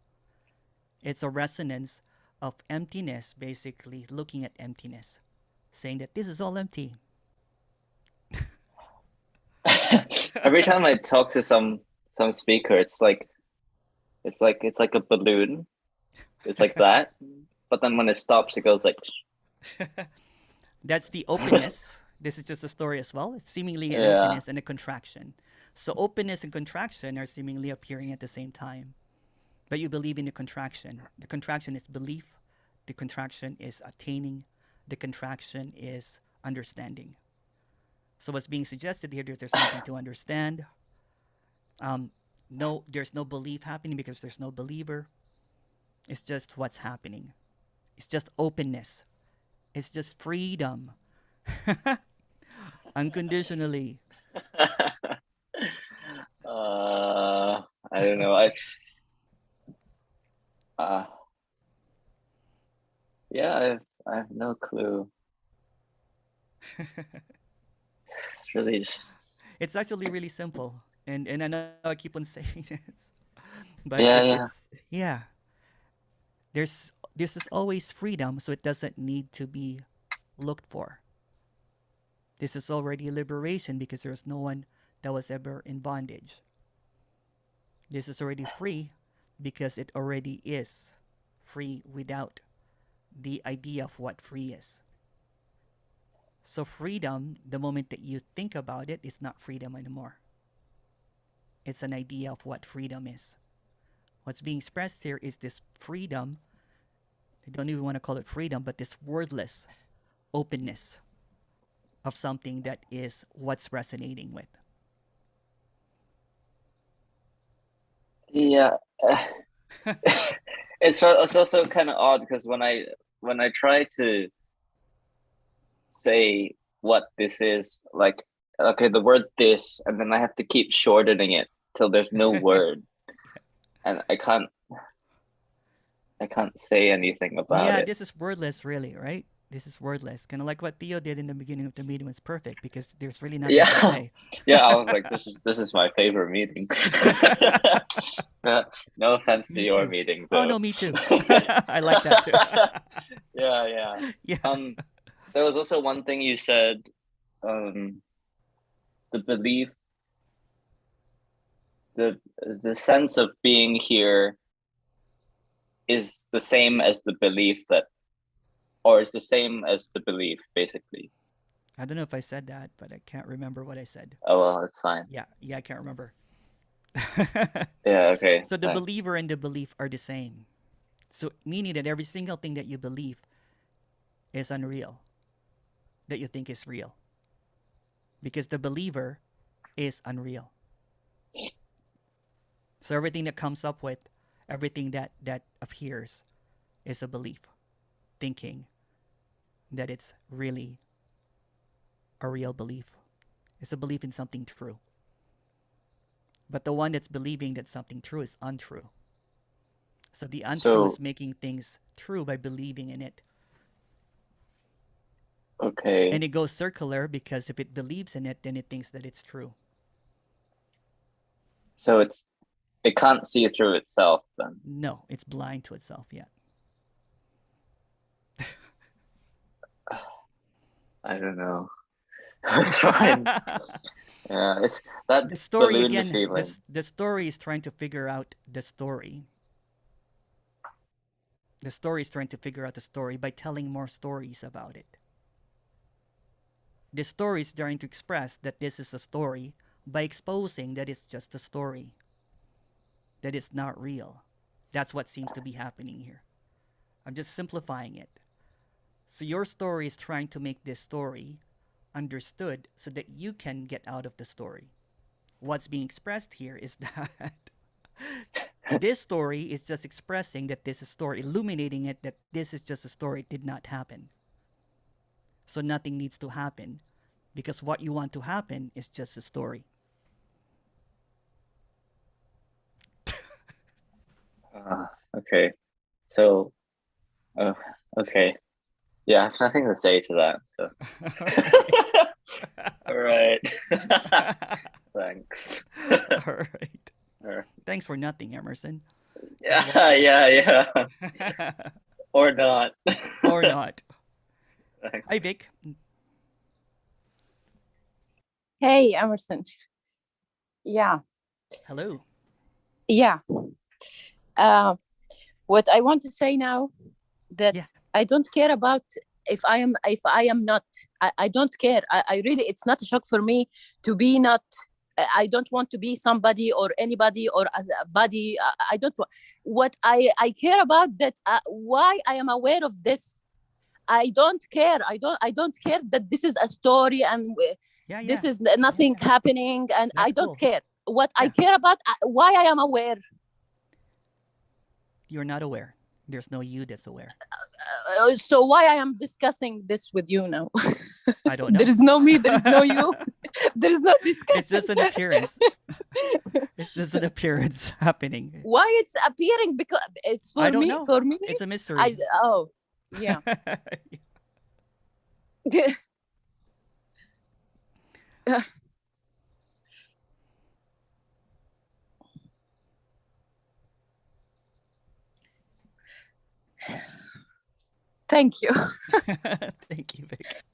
It's a resonance of emptiness, basically looking at emptiness, saying that this is all empty. Every time I talk to some speaker, it's like a balloon. It's like that. But then when it stops, it goes like. That's the openness. This is just a story as well. It's seemingly an openness and a contraction. So openness and contraction are seemingly appearing at the same time. But you believe in the contraction. The contraction is belief. The contraction is attaining. The contraction is understanding. So what's being suggested here, there's nothing to understand. No, there's no belief happening because there's no believer. It's just what's happening. It's just openness. It's just freedom. Unconditionally. I don't know. I have no clue. It's really. It's actually really simple, and I know I keep on saying this, but This is always freedom, so it doesn't need to be looked for. This is already liberation because there's no one that was ever in bondage. This is already free because it already is free without the idea of what free is. So freedom, the moment that you think about it, is not freedom anymore. It's an idea of what freedom is. What's being expressed here is this freedom. I don't even want to call it freedom, but this wordless openness of something that is what's resonating with. Yeah. It's also kind of odd because when I try to say what this is, like, okay, the word this, and then I have to keep shortening it till there's no word, and I can't say anything about it. Yeah, this is wordless, really, right? This is wordless, kind of like what Theo did in the beginning of the meeting was perfect because there's really nothing to say. Yeah, I was like, this is my favorite meeting. No offense to your meeting, though. Oh no, me too. I like that too. Yeah. Yeah. There was also one thing you said, the belief, the sense of being here is the same as the belief that, or is the same as the belief, basically. I don't know if I said that, but I can't remember what I said. Oh, well, that's fine. Yeah, I can't remember. Yeah, okay. So the believer and the belief are the same. So meaning that every single thing that you believe is unreal, that you think is real. Because the believer is unreal. So everything that comes up with, everything that appears is a belief, thinking that it's really a real belief. It's a belief in something true. But the one that's believing that something true is untrue. So the untrue is making things true by believing in it. Okay. And it goes circular because if it believes in it, then it thinks that it's true. So it can't see through itself then? No, it's blind to itself, yeah. I don't know. It's fine. Yeah, it's that the story balloon again. feeling. The story is trying to figure out the story. The story is trying to figure out the story by telling more stories about it. The story is trying to express that this is a story by exposing that it's just a story. That it's not real. That's what seems to be happening here. I'm just simplifying it. So your story is trying to make this story understood so that you can get out of the story. What's being expressed here is that this story is just expressing that this is a story, illuminating it that this is just a story, it did not happen. So nothing needs to happen because what you want to happen is just a story. Okay. So, okay. Yeah, I have nothing to say to that. So. All right. Thanks. All right. Thanks for nothing, Emerson. Yeah. Or not. Or not. Thanks. Hi, Vic. Hey, Emerson. Yeah. Hello. Yeah. What I want to say now that I don't care about if I am not. I don't care. I really, it's not a shock for me to be not. I don't want to be somebody or anybody or as a body. I don't want. What I care about that why I am aware of this. I don't care. I don't care that this is a story and this is nothing happening and That's I don't cool. care. What I care about why I am aware. You're not aware. There's no you that's aware. So why I am discussing this with you now? I don't know. There is no me. There is no you. There is no discussion. It's just an appearance. It's just an appearance happening. Why it's appearing? Because it's for I don't me. know. For me, It's a mystery. Yeah. Thank you. Thank you, Vic.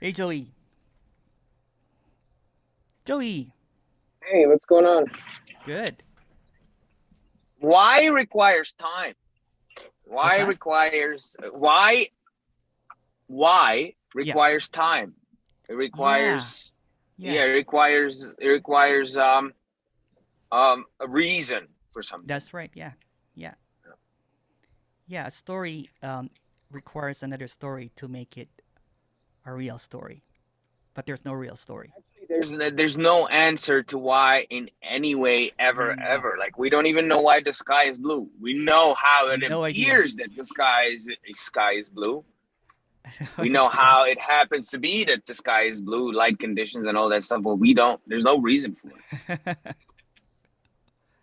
Hey, Joey. Joey. Hey, what's going on? Good. Why requires time? Why that? requires time? It requires it requires a reason for something. That's right. Yeah. A story requires another story to make it a real story, but there's no real story. There's no answer to why in any way ever. Like we don't even know why the sky is blue. We know how it appears that the sky is blue. We know how it happens to be that the sky is blue, light conditions and all that stuff, but we don't. There's no reason for it.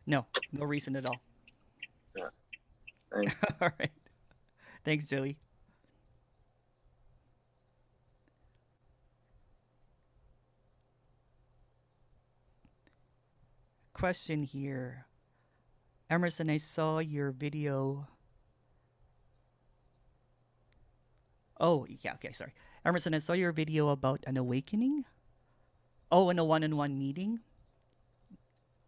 No reason at all. Yeah. All right. Thanks, Joey. Question here. Emerson, I saw your video. Oh, yeah, okay, sorry. Emerson, I saw your video about an awakening. Oh, in a one-on-one meeting.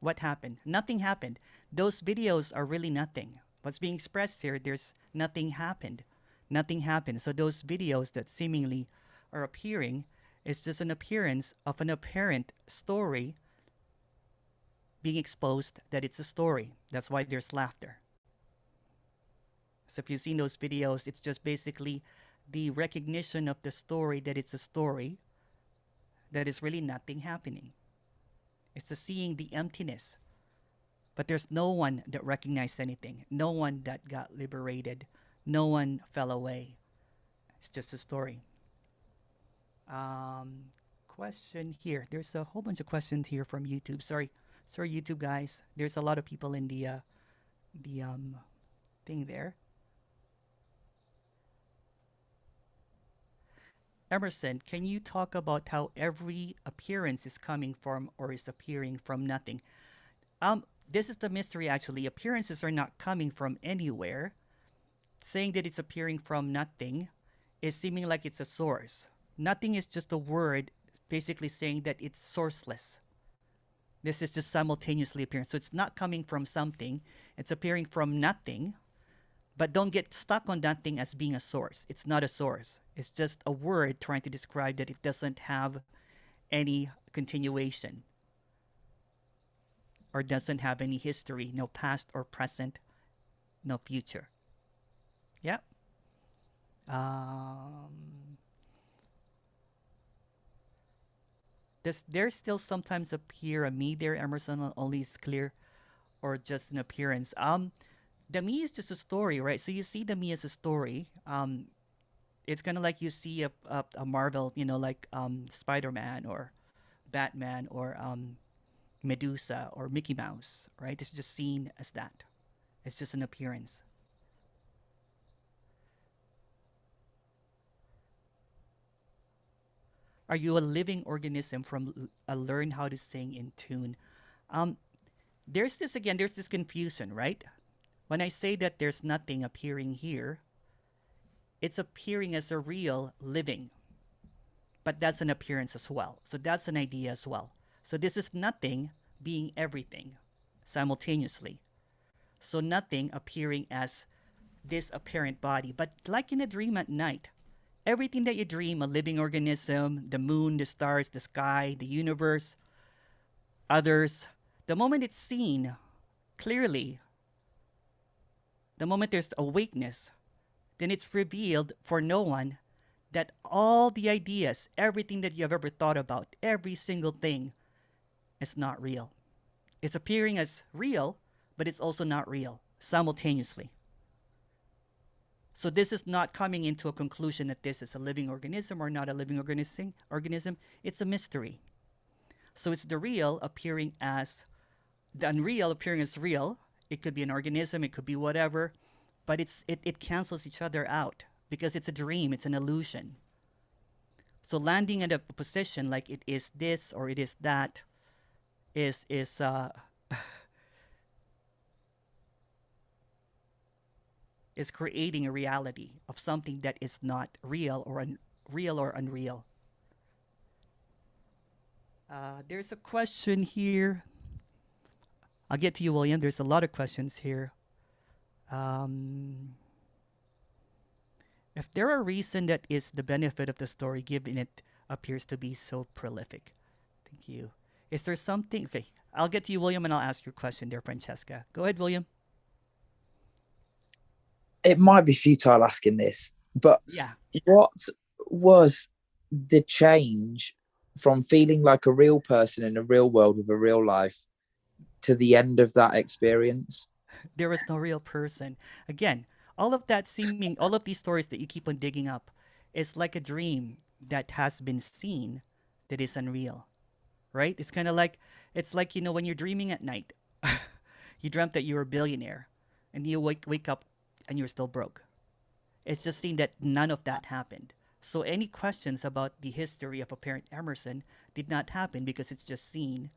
What happened? Nothing happened. Those videos are really nothing. What's being expressed here, there's nothing happened. Nothing happened. So those videos that seemingly are appearing is just an appearance of an apparent story being exposed that it's a story. That's why there's laughter. So if you've seen those videos, it's just basically the recognition of the story that it's a story that is really nothing happening. It's just seeing the emptiness. But there's no one that recognized anything. No one that got liberated. No one fell away. It's just a story. Question here. There's a whole bunch of questions here from YouTube. Sorry, YouTube guys. There's a lot of people in the thing there. Emerson, can you talk about how every appearance is coming from or is appearing from nothing? This is the mystery actually. Appearances are not coming from anywhere. Saying that it's appearing from nothing is seeming like it's a source. Nothing is just a word basically saying that it's sourceless. This is just simultaneously appearing. So it's not coming from something. It's appearing from nothing. But don't get stuck on that thing as being a source. It's not a source. It's just a word trying to describe that it doesn't have any continuation or doesn't have any history, no past or present, no future. Yeah. Does there still sometimes appear a me there, Emerson, only is clear or just an appearance? the me is just a story, right? So you see the me as a story. It's kind of like you see a Marvel, like Spider-Man or Batman or Medusa or Mickey Mouse, right? It's just seen as that. It's just an appearance. Are you a living organism from a learn how to sing in tune? Um, there's this confusion, right? When I say that there's nothing appearing here, it's appearing as a real living, but that's an appearance as well. So that's an idea as well. So this is nothing being everything simultaneously. So nothing appearing as this apparent body, but like in a dream at night, everything that you dream, a living organism, the moon, the stars, the sky, the universe, others, the moment it's seen clearly, the moment there's awakeness, then it's revealed for no one that all the ideas, everything that you have ever thought about, every single thing is not real. It's appearing as real, but it's also not real simultaneously. So this is not coming into a conclusion that this is a living organism or not a living organism. It's a mystery. So it's the real appearing as the unreal appearing as real. It could be an organism, it could be whatever, but it cancels each other out because it's a dream, it's an illusion. So landing at a position like it is this or it is that is is creating a reality of something that is not real or unreal. There's a question here. I'll get to you, William. There's a lot of questions here. If there are reason that is the benefit of the story given it appears to be so prolific. Thank you. Is there something? Okay, I'll get to you, William, and I'll ask your question there, Francesca. Go ahead, William. It might be futile asking this, but yeah, what was the change from feeling like a real person in a real world with a real life to the end of that experience? There was no real person. Again, all of that seeming, all of these stories that you keep on digging up is like a dream that has been seen that is unreal, right? It's kind of like, it's like, when you're dreaming at night, you dreamt that you were a billionaire and you wake up and you're still broke. It's just seen that none of that happened. So any questions about the history of apparent Emerson did not happen because it's just seen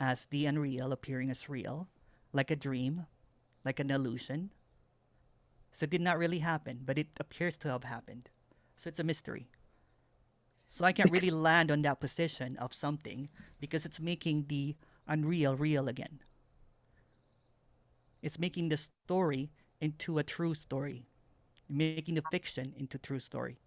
as the unreal appearing as real, like a dream, like an illusion. So it did not really happen, but it appears to have happened. So it's a mystery. So I can't really land on that position of something because it's making the unreal real again. It's making the story into a true story, making the fiction into true story.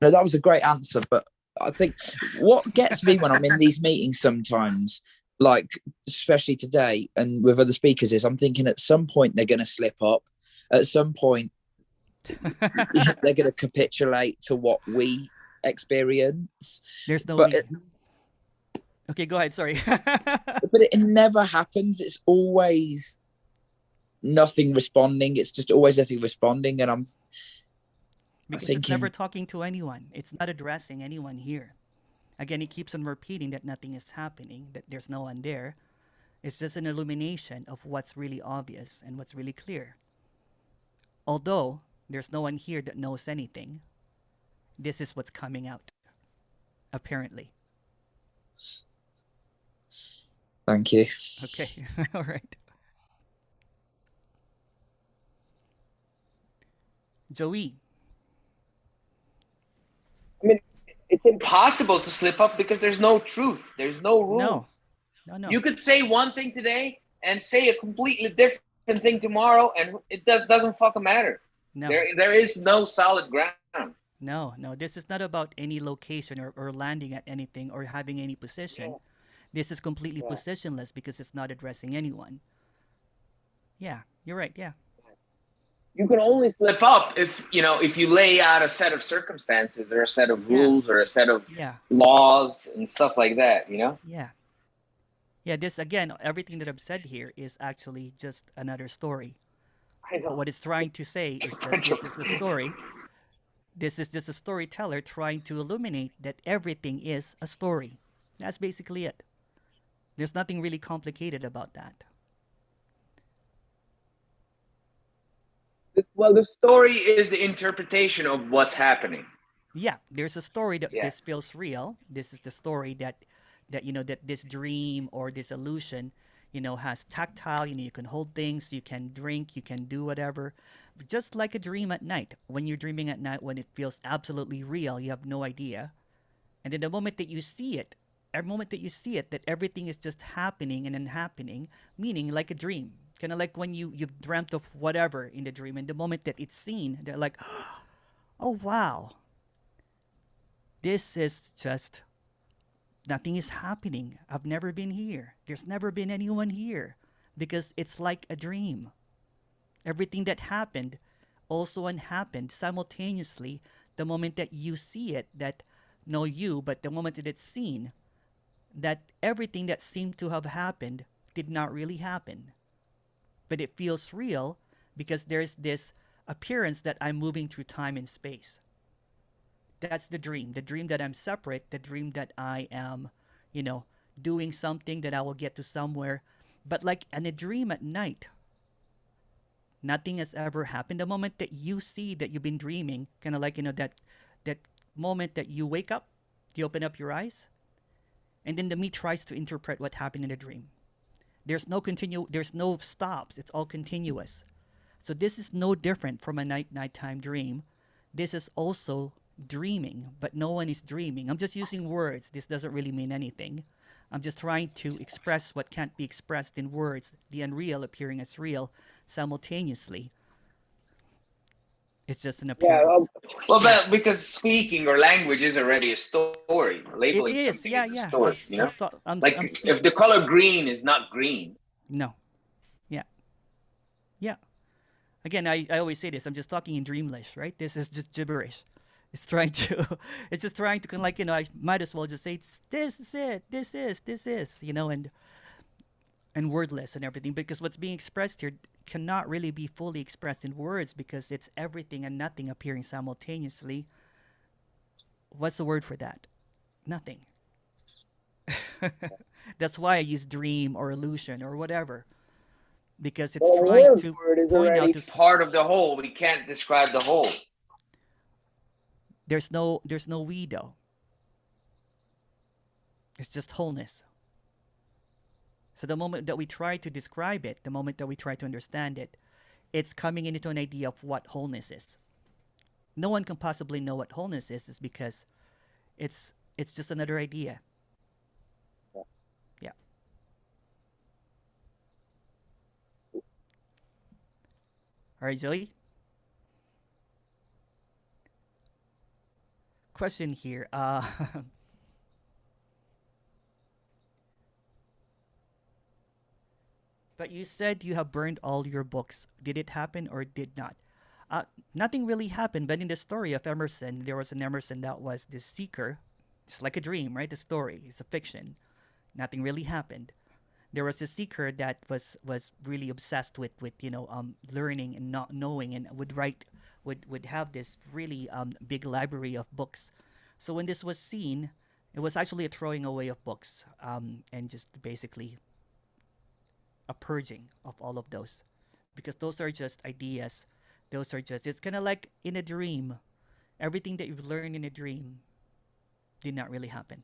No, that was a great answer, but I think what gets me when I'm in these meetings sometimes, like especially today and with other speakers, is I'm thinking at some point they're going to slip up. At some point they're going to capitulate to what we experience. There's no need. Okay, go ahead. Sorry. But it never happens. It's always nothing responding. It's just always nothing responding. And because it's never talking to anyone. It's not addressing anyone here. Again, it keeps on repeating that nothing is happening, that there's no one there. It's just an illumination of what's really obvious and what's really clear. Although there's no one here that knows anything, this is what's coming out, apparently. Thank you. Okay, all right. Joey. I mean, it's impossible to slip up because there's no truth. There's no rule. No. You could say one thing today and say a completely different thing tomorrow, and it doesn't fucking matter. No. There is no solid ground. No. This is not about any location or landing at anything or having any position. Yeah. This is completely positionless because it's not addressing anyone. Yeah, you're right. Yeah. You can only slip up if you lay out a set of circumstances or a set of rules or a set of laws and stuff like that, Yeah. Yeah, this again, everything that I've said here is actually just another story. I But know. what it's trying to say is that this is a story. This is just a storyteller trying to illuminate that everything is a story. That's basically it. There's nothing really complicated about that. Well, the story is the interpretation of what's happening. Yeah, there's a story that Yeah. this feels real. This is the story that that this dream or this illusion, has tactile. You can hold things, you can drink, you can do whatever. Just like a dream at night. When you're dreaming at night, when it feels absolutely real, you have no idea. And then the moment that you see it, every moment that you see it, that everything is just happening and then happening, meaning like a dream. Kind of like when you've dreamt of whatever in the dream, and the moment that it's seen, they're like, oh wow, this is just nothing is happening. I've never been here. There's never been anyone here because it's like a dream. Everything that happened also happened simultaneously the moment that you see it, that no you, but the moment that it's seen, that everything that seemed to have happened did not really happen. But it feels real because there's this appearance that I'm moving through time and space. That's the dream that I'm separate, the dream that I am, doing something, that I will get to somewhere. But like in a dream at night, nothing has ever happened. The moment that you see that you've been dreaming, kind of like, that moment that you wake up, you open up your eyes, and then the me tries to interpret what happened in the dream. There's no stops. It's all continuous. So this is no different from a nighttime dream. This is also dreaming, but no one is dreaming. I'm just using words. This doesn't really mean anything. I'm just trying to express what can't be expressed in words, the unreal appearing as real simultaneously. It's just an appearance. Well, because speaking or language is already a story. Labeling is, something yeah, is a yeah. story. If the color green is not green. No. Yeah. Yeah. Again, I always say this. I'm just talking in dreamlish, right? This is just gibberish. It's just trying to kind of I might as well just say, this is it, this is, and wordless and everything, because what's being expressed here cannot really be fully expressed in words because it's everything and nothing appearing simultaneously. What's the word for that? Nothing. That's why I use dream or illusion or whatever, because it's trying to point out to part of the whole. We can't describe the whole. There's no we though. It's just wholeness. So the moment that we try to describe it, the moment that we try to understand it, it's coming into an idea of what wholeness is. No one can possibly know what wholeness is because it's just another idea. Yeah. All right, Joey. Question here. But you said you have burned all your books. Did it happen or did not? Nothing really happened, but in the story of Emerson, there was an Emerson that was this seeker. It's like a dream, right? A story. It's a fiction. Nothing really happened. There was a seeker that was really obsessed with learning and not knowing, and would have this really big library of books. So when this was seen, it was actually a throwing away of books, and just basically a purging of all of those, because those are just ideas. It's kind of like in a dream. Everything that you've learned in a dream did not really happen.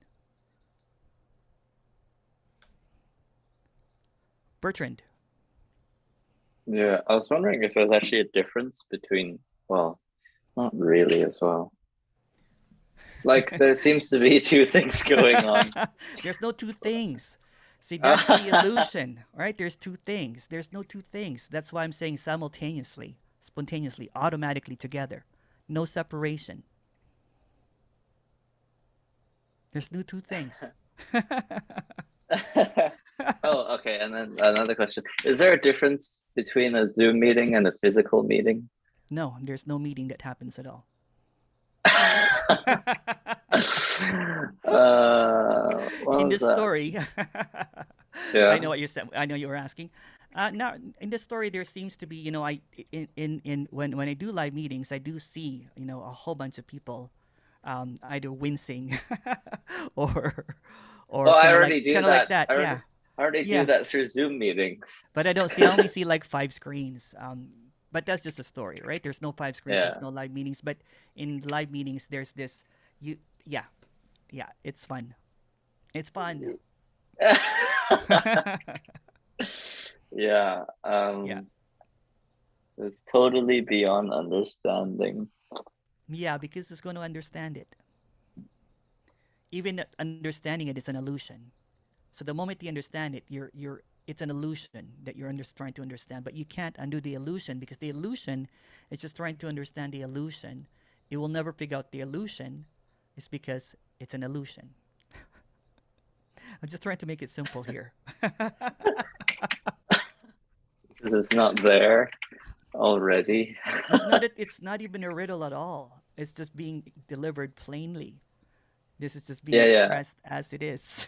Bertrand. Yeah, I was wondering if there's actually a difference between, well, not really as well. Like there seems to be two things going on. There's no two things. See, that's the illusion, right? There's two things. There's no two things. That's why I'm saying simultaneously, spontaneously, automatically together. No separation. There's no two things. Oh, okay. And then another question. Is there a difference between a Zoom meeting and a physical meeting? No, there's no meeting that happens at all. What In was this that? story, Yeah. I know what you said. I know you were asking. Now, in this story, there seems to be, in when I do live meetings, I do see, a whole bunch of people, either wincing, or Oh, I kind of already do like that. that. Yeah, I already do yeah. that through Zoom meetings. But I don't see. I only see like 5 screens. But that's just a story, right? There's no 5 screens. Yeah. There's no live meetings. But in live meetings, there's this. Yeah. It's fun. It's fun. Yeah. Yeah. It's totally beyond understanding. Yeah, because it's going to understand it. Even understanding it is an illusion. So the moment you understand it, it's an illusion that you're trying to understand. But you can't undo the illusion because the illusion is just trying to understand the illusion. It will never figure out the illusion. It's because it's an illusion. I'm just trying to make it simple here. Because it's not there already. It's not even a riddle at all. It's just being delivered plainly. This is just being Yeah. expressed as it is.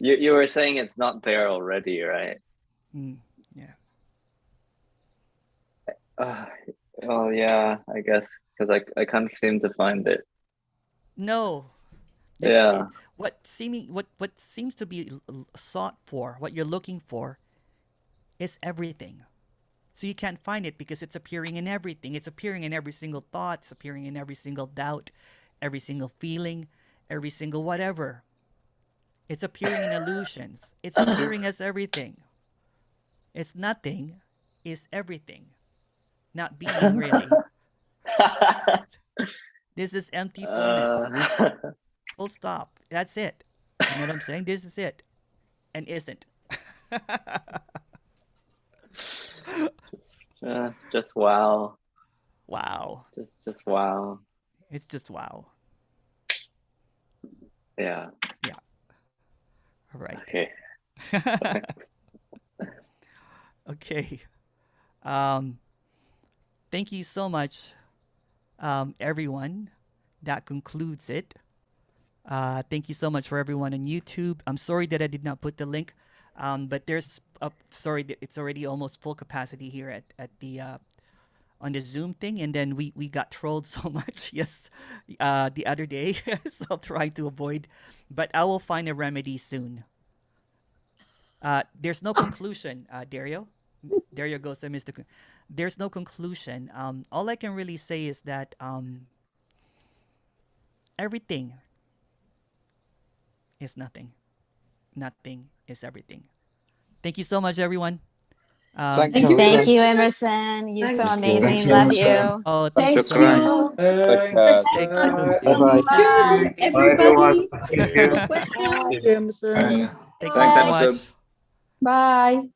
You were saying it's not there already, right? Yeah. Well, yeah, I guess because I can't seem to find it. No. Yeah. What seems to be sought for, what you're looking for, is everything. So you can't find it because it's appearing in everything. It's appearing in every single thought. It's appearing in every single doubt, every single feeling, every single whatever. It's appearing in illusions. It's appearing as everything. It's nothing, is everything. Not being, really. This is empty fullness. Full stop. That's it. You know what I'm saying? This is it. And isn't. Just wow. Wow. Just wow. It's just wow. Yeah. Yeah. All right. Okay. Okay. Thank you so much, everyone. That concludes it. Thank you so much for everyone on YouTube. I'm sorry that I did not put the link, but sorry that it's already almost full capacity here at the on the Zoom thing, and then we got trolled so much. Yes, the other day, so I'll try to avoid, but I will find a remedy soon. There's no conclusion, Dario. Dario goes to Mr. There's no conclusion. All I can really say is that everything is nothing. Nothing is everything. Thank you so much, everyone. Thank you, Emerson. You're so amazing. Love you. Oh, Thank you so much. you. Thank you. Bye-bye. Everybody. Thank you. No question. Emerson. Thank you Thanks, so Emerson. much. Bye.